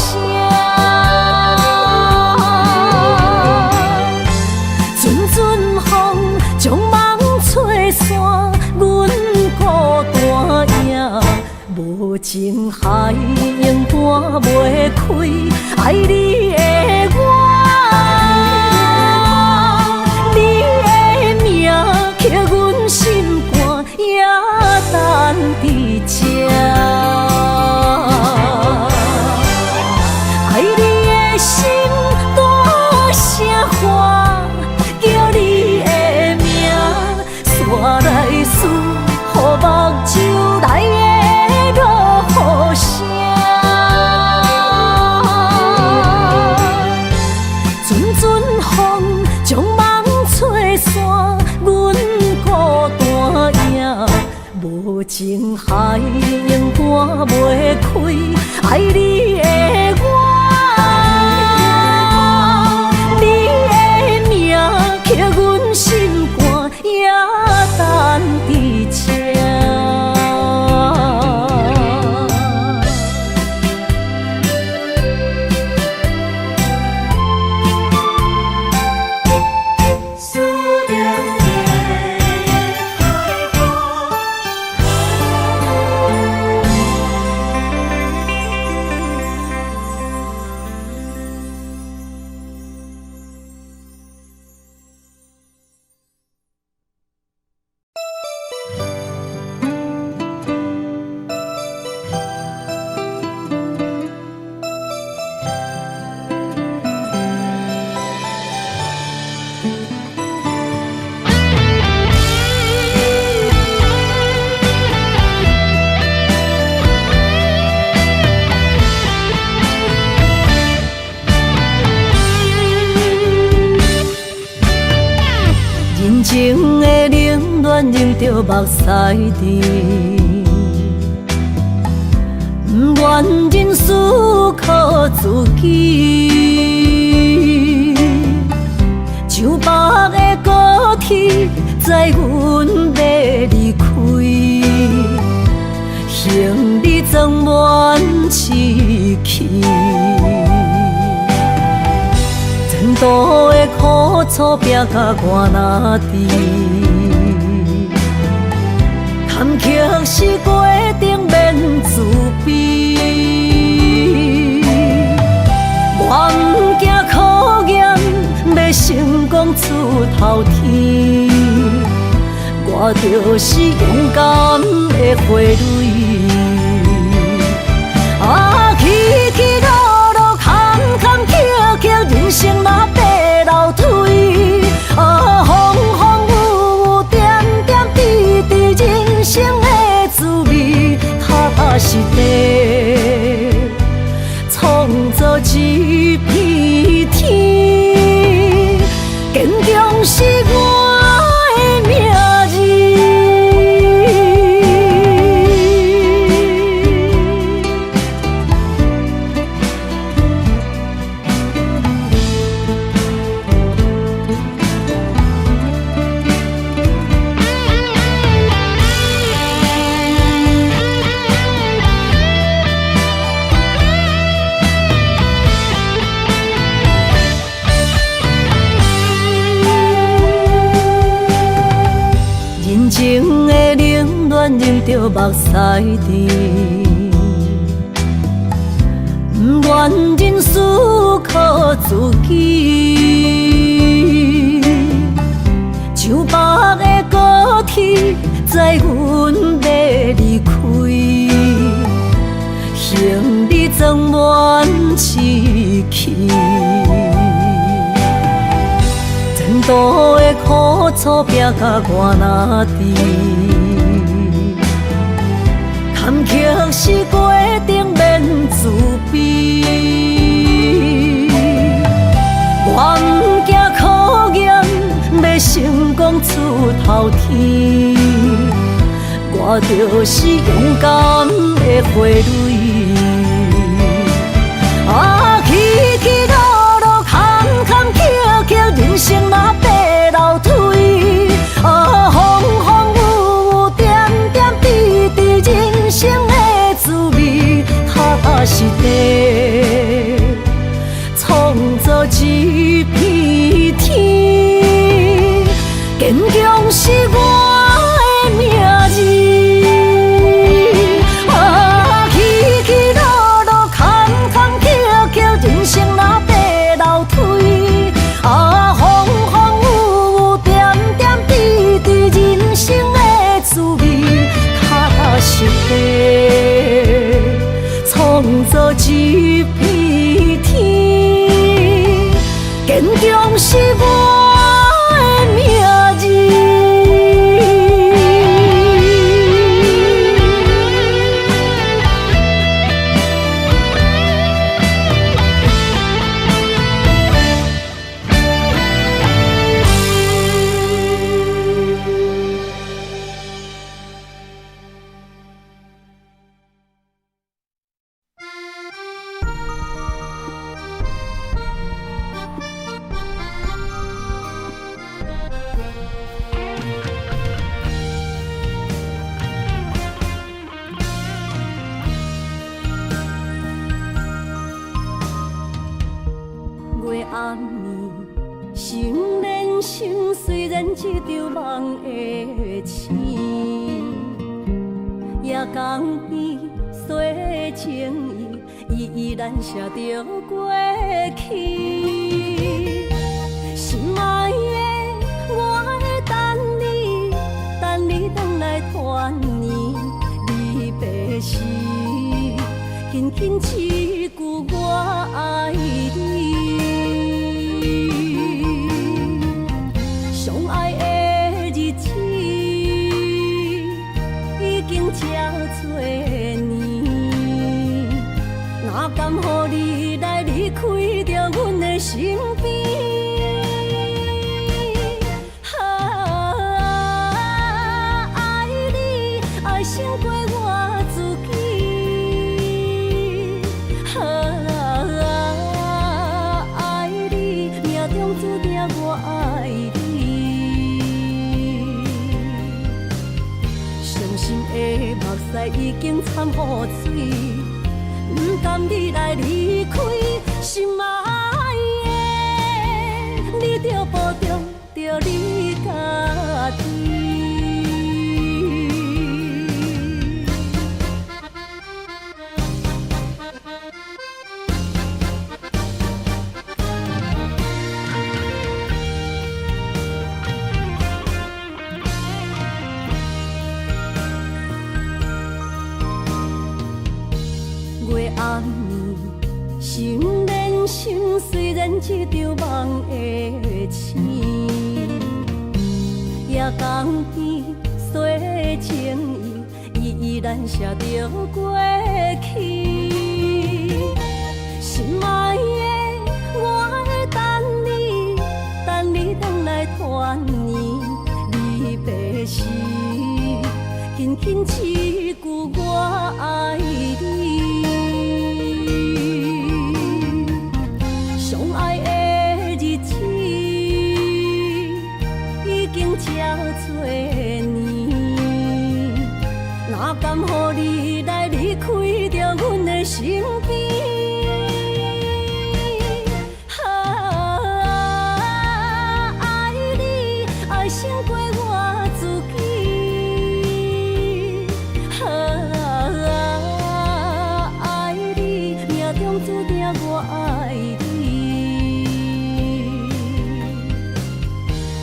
阵阵风将梦吹散，阮孤单影，无情海涌半袂开，爱你的我。刻阮心肝，也等伫这。爱你的心大声喊，叫你的名，山来思，予目睭内的落雨声。阵阵风将梦吹散，阮孤单影，无情海涌半袂开，爱你的我。你的名刻阮心肝，也等伫这。着目屎滴，不愿人事靠自己。像北的高铁，载阮要离开，行李装满市区。前途的苦楚拼甲我哪知？坎坷是过程免自卑，我不惊考验，要成功出头天。我就是勇敢的花蕊，啊，起起落落，坎坎坷坷，人生若爬楼梯，啊，风风雨雨，点点滴滴，人生的滋味，踏踏实地，创造一片天，坚强是我的名字。情的冷暖，忍着目屎滴，不愿人事靠自己。像北的高铁，载阮要离开，行李装满市区。前途的苦楚拼甲我哪知？坎坷是过程免自卑，我不惊考验，要成功出头天。我就是勇敢的花蕊，啊，起起落落，坎坎坷坷，人生若爬楼梯，啊，风风雨雨，点点滴滴，人生的滋味，踏踏实地，创造一片天，坚强是我的名字。啊，起起落落，坎坎坷坷，人生若爬楼梯，啊，风风雨雨，点点滴滴，人生的滋味，踏踏实地，创造一片天，坚强是我的名字。月暗暝，心连心，虽然一场梦的醒，夜江边洗情意，依然写着过去。心爱的，我会等你，等你回来团圆。离别时，轻轻一句我爱你。相爱的日子已经这多年，哪甘乎你来离开着阮的身边？掺雨水，不甘你来离开，心爱的，你着保重着你家己。月暗暝，心连心，虽然一场梦的醒。夜光边，洗情意，依然写着过去。心爱的，我会等你，等你回来团圆。离别时，轻轻一句我爱你。相爱的日子已经这多年，哪甘予你来离开着阮的身边？爱你爱胜过我自己，爱你命中注定我爱你。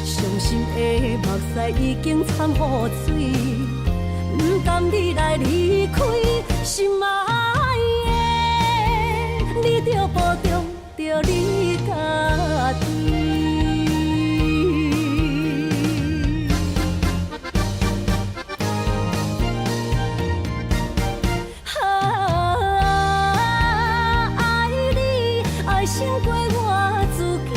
伤心的目屎已经掺雨水，不甘你来离开，心爱的，你着保重着你家己。爱你爱胜过我自己，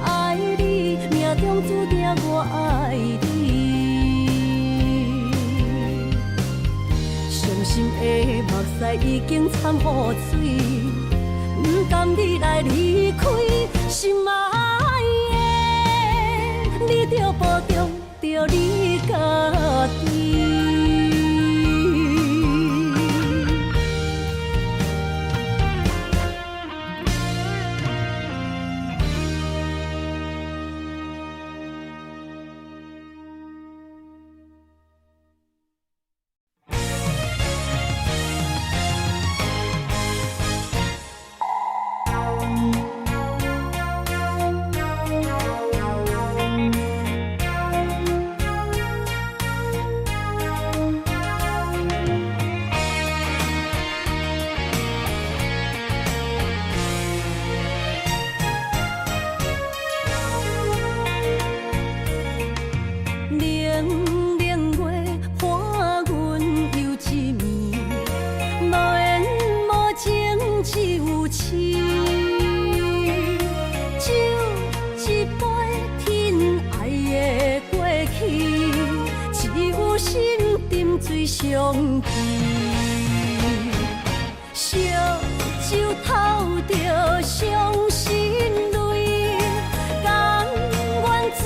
爱你命中注定我爱你。伤心的目屎已经掺雨水，不甘你来离开，心爱的，你着保重着你家己。水相记，烧酒透着伤心泪，甘愿坠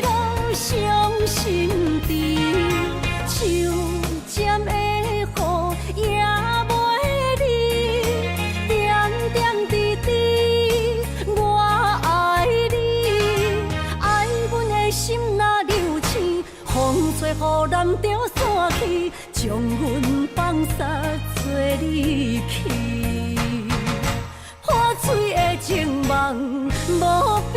落伤心地，手尖的雨也袂离，点点滴滴我爱你，爱阮的心若流星，风吹雨淋着散去，将阮放撒做离去，破碎的情梦无边。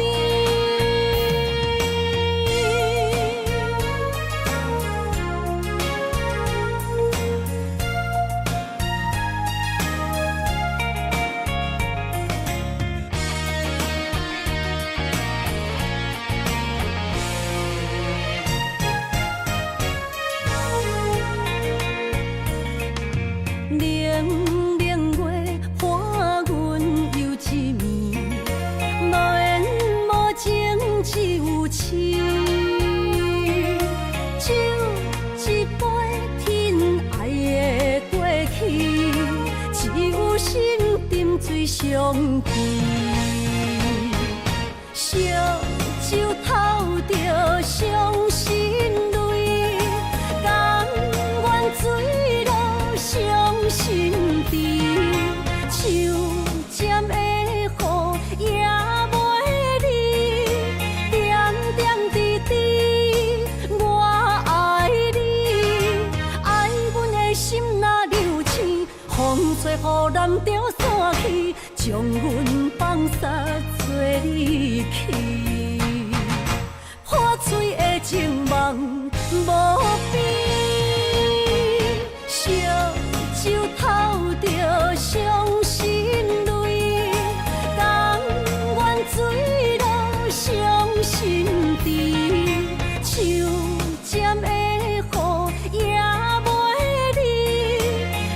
只有痴，酒一杯，疼爱的过去，只有心沉醉相记。烧就透着伤心泪，甘愿坠落伤心池，手尖的雨也袂离，点点滴滴我爱你，爱阮的心若流星，风吹雨淋着散去，将阮放撒做离去，破碎的情梦无边，烧酒透着伤心泪，甘愿坠落伤心池，手尖的雨也袂离，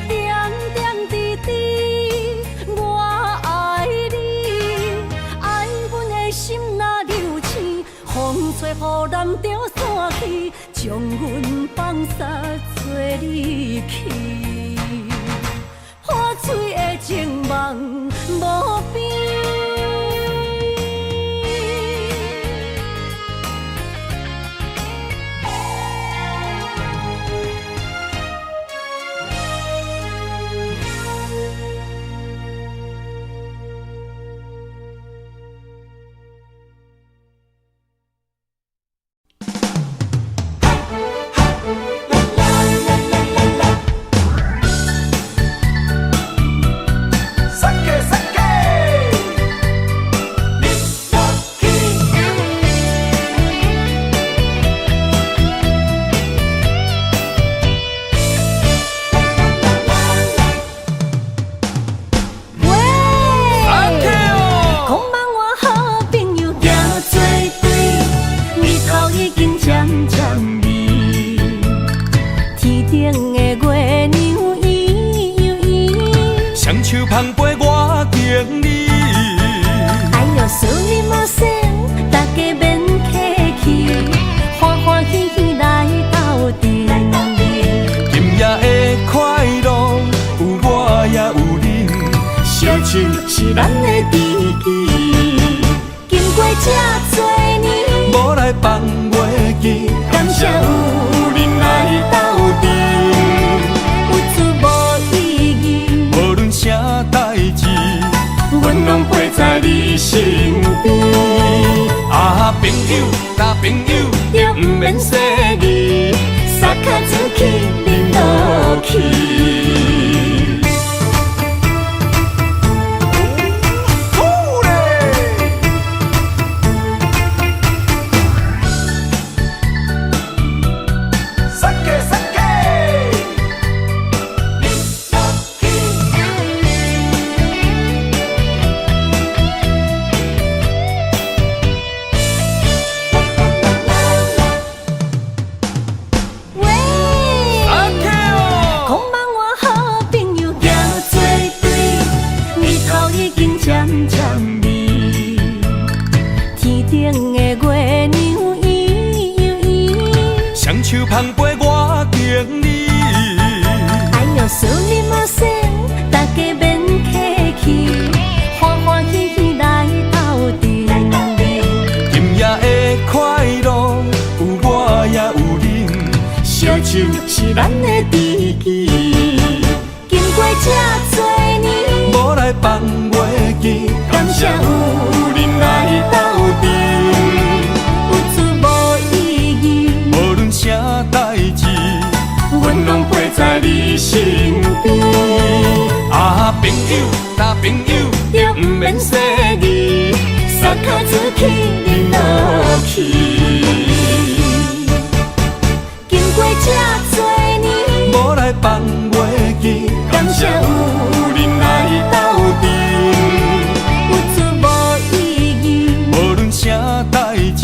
点点滴滴我爱你，爱阮的心若流星，风吹雨淋着散去，将阮放撒做离去，破碎的情梦无边。捧杯我敬你，哎呦，思念无声，大家免客气，欢欢喜喜来斗阵。今夜的快乐有我也有你，烧酒是咱的知己。经过这多年，无来放袂记，感谢有恁来斗阵。啥代志，阮拢陪在你身边。啊，朋友，大朋友，就不免说你，撒卡子去，恁落去。手捧杯我敬你，哎呦，思念无声，大家免客气，欢欢喜喜来斗阵。今夜的快乐有我也有你，烧酒是咱的知己。经过这多年，无来放袂记，感谢有恁来斗阵。啥代志，阮拢陪在你身边。啊，朋友，大朋友，就不免说你，撒卡子去，恁落去。经过这多年，无来放袂记，感谢有恁来斗阵。有出无意义，无论啥代志。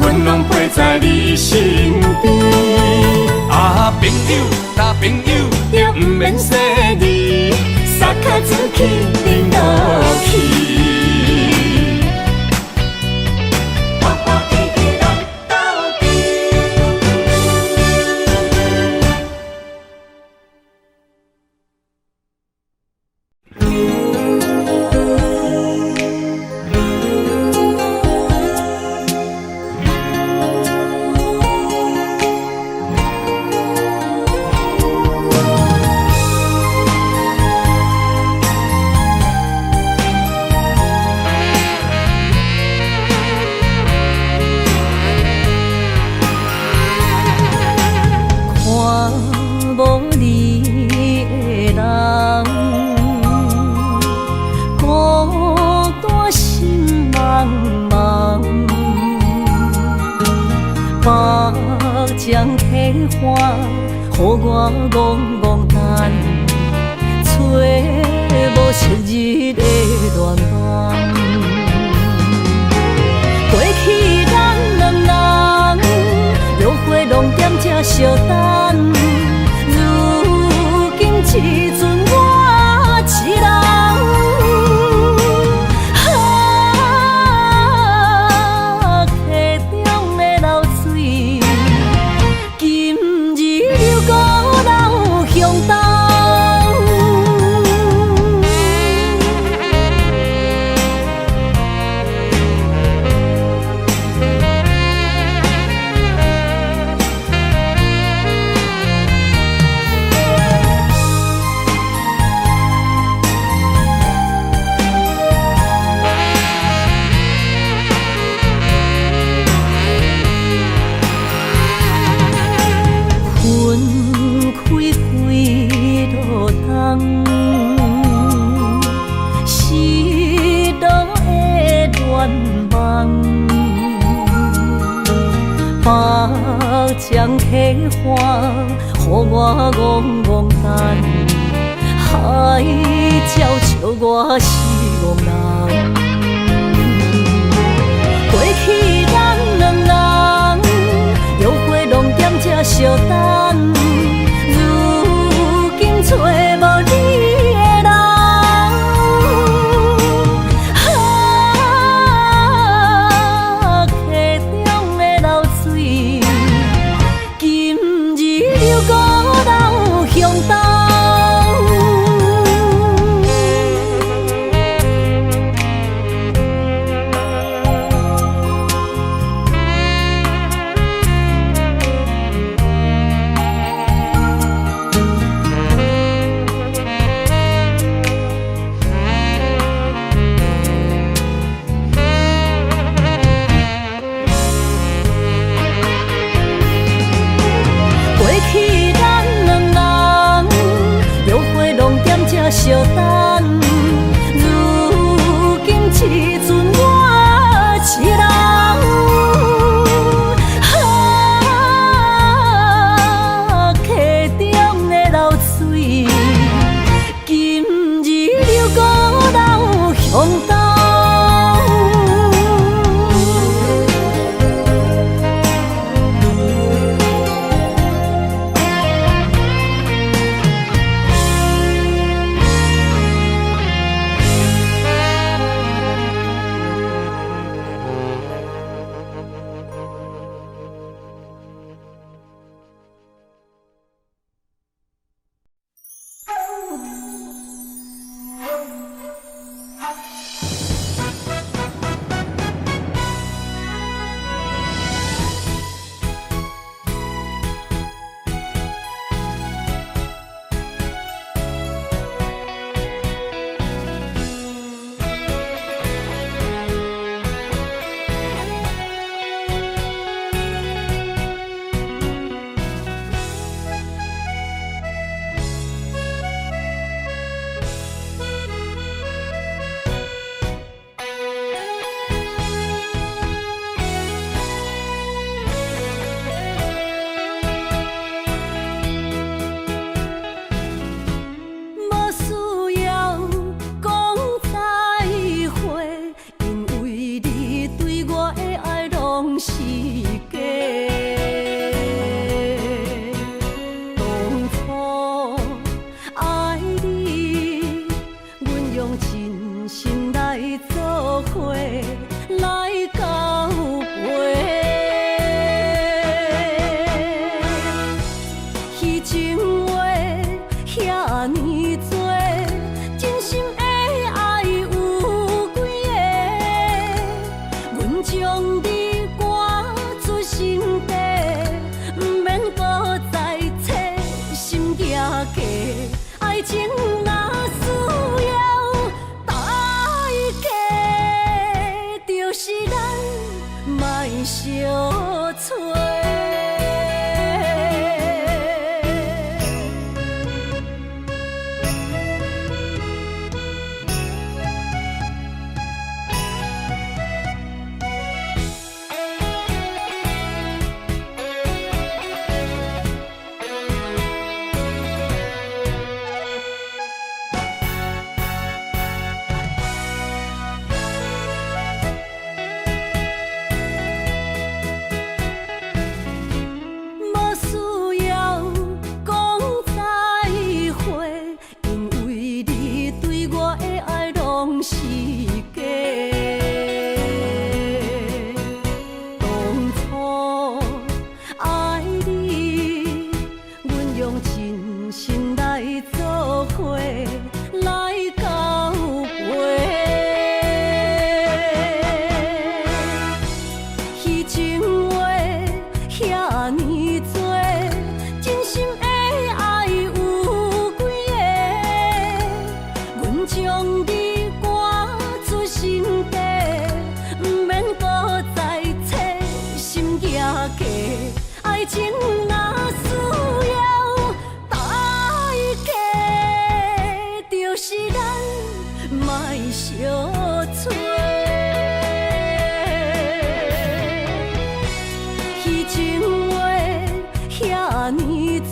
阮拢陪在你身边。啊，朋友，大朋友，就不免说你，撒卡子去，恁落去。花，予我戆戆等，找无昔日的恋梦。过去咱两人，约会拢踮这相等，如今只剩我一人。将溪花，予我戆戆等，海鸟笑我是憨人。过去咱两人，约会拢踮这相等，如今找无你的人。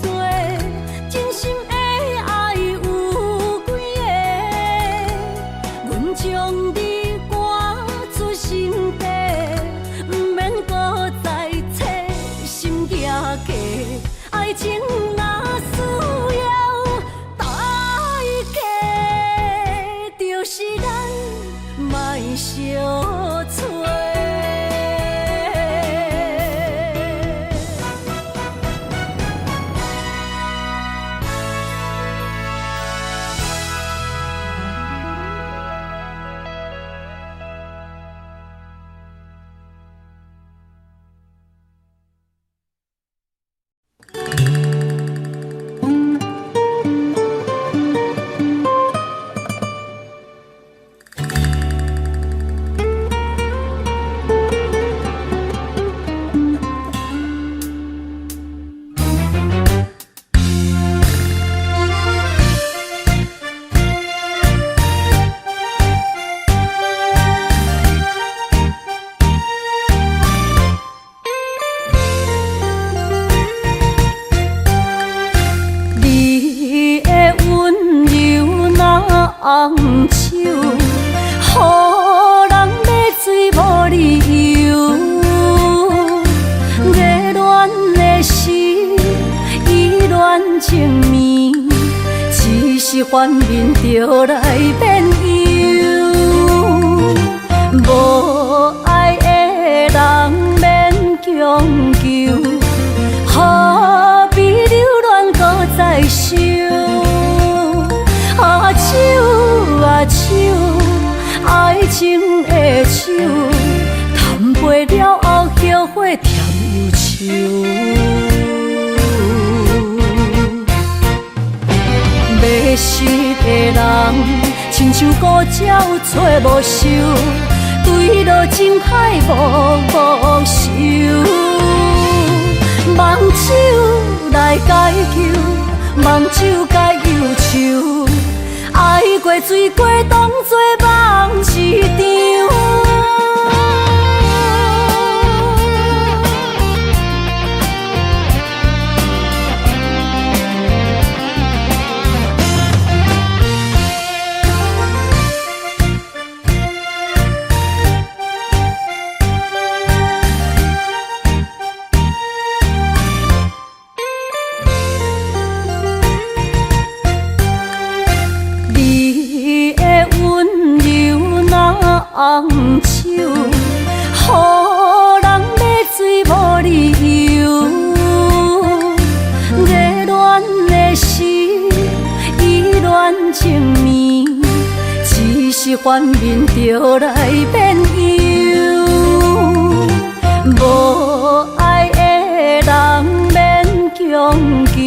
多，真心的爱有几个？阮将你赶出心底，不免搁再找心行家。爱情若需要代价，就是咱莫相找。红手，予人买水无理由。热恋的时，依恋情绵，只是反面就来变忧。无爱的人免强求，何必留恋搁再想？手啊手，爱情的手，谈袂了后后悔甜又愁。迷失的人，亲像孤鸟找无收，坠落情海无收。梦手来解救，梦手解忧愁。爱过水过，当作梦一场。红手，予人买水无理由。热恋的时，依恋情绵，只是反面就来变忧。无爱的人免强求，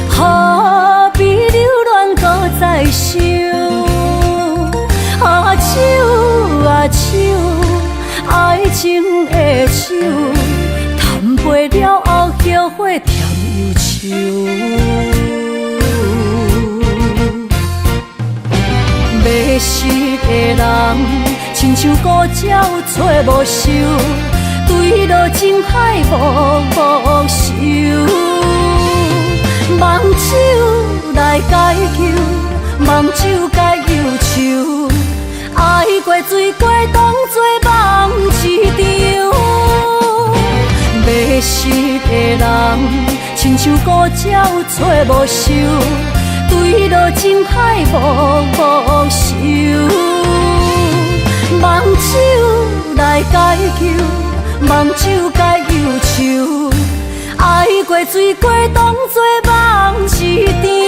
何必留恋搁再想？手啊手，爱情的手，谈袂了后后悔甜又愁。迷失的人，亲像孤鸟找无收，坠落情海无收。梦手来解救，梦手解忧愁。爱过水过，当作梦一场。迷失的人，亲像孤鸟找无收，坠落情海无收。梦手来解救，梦手解忧愁。爱过水过，当作梦一场。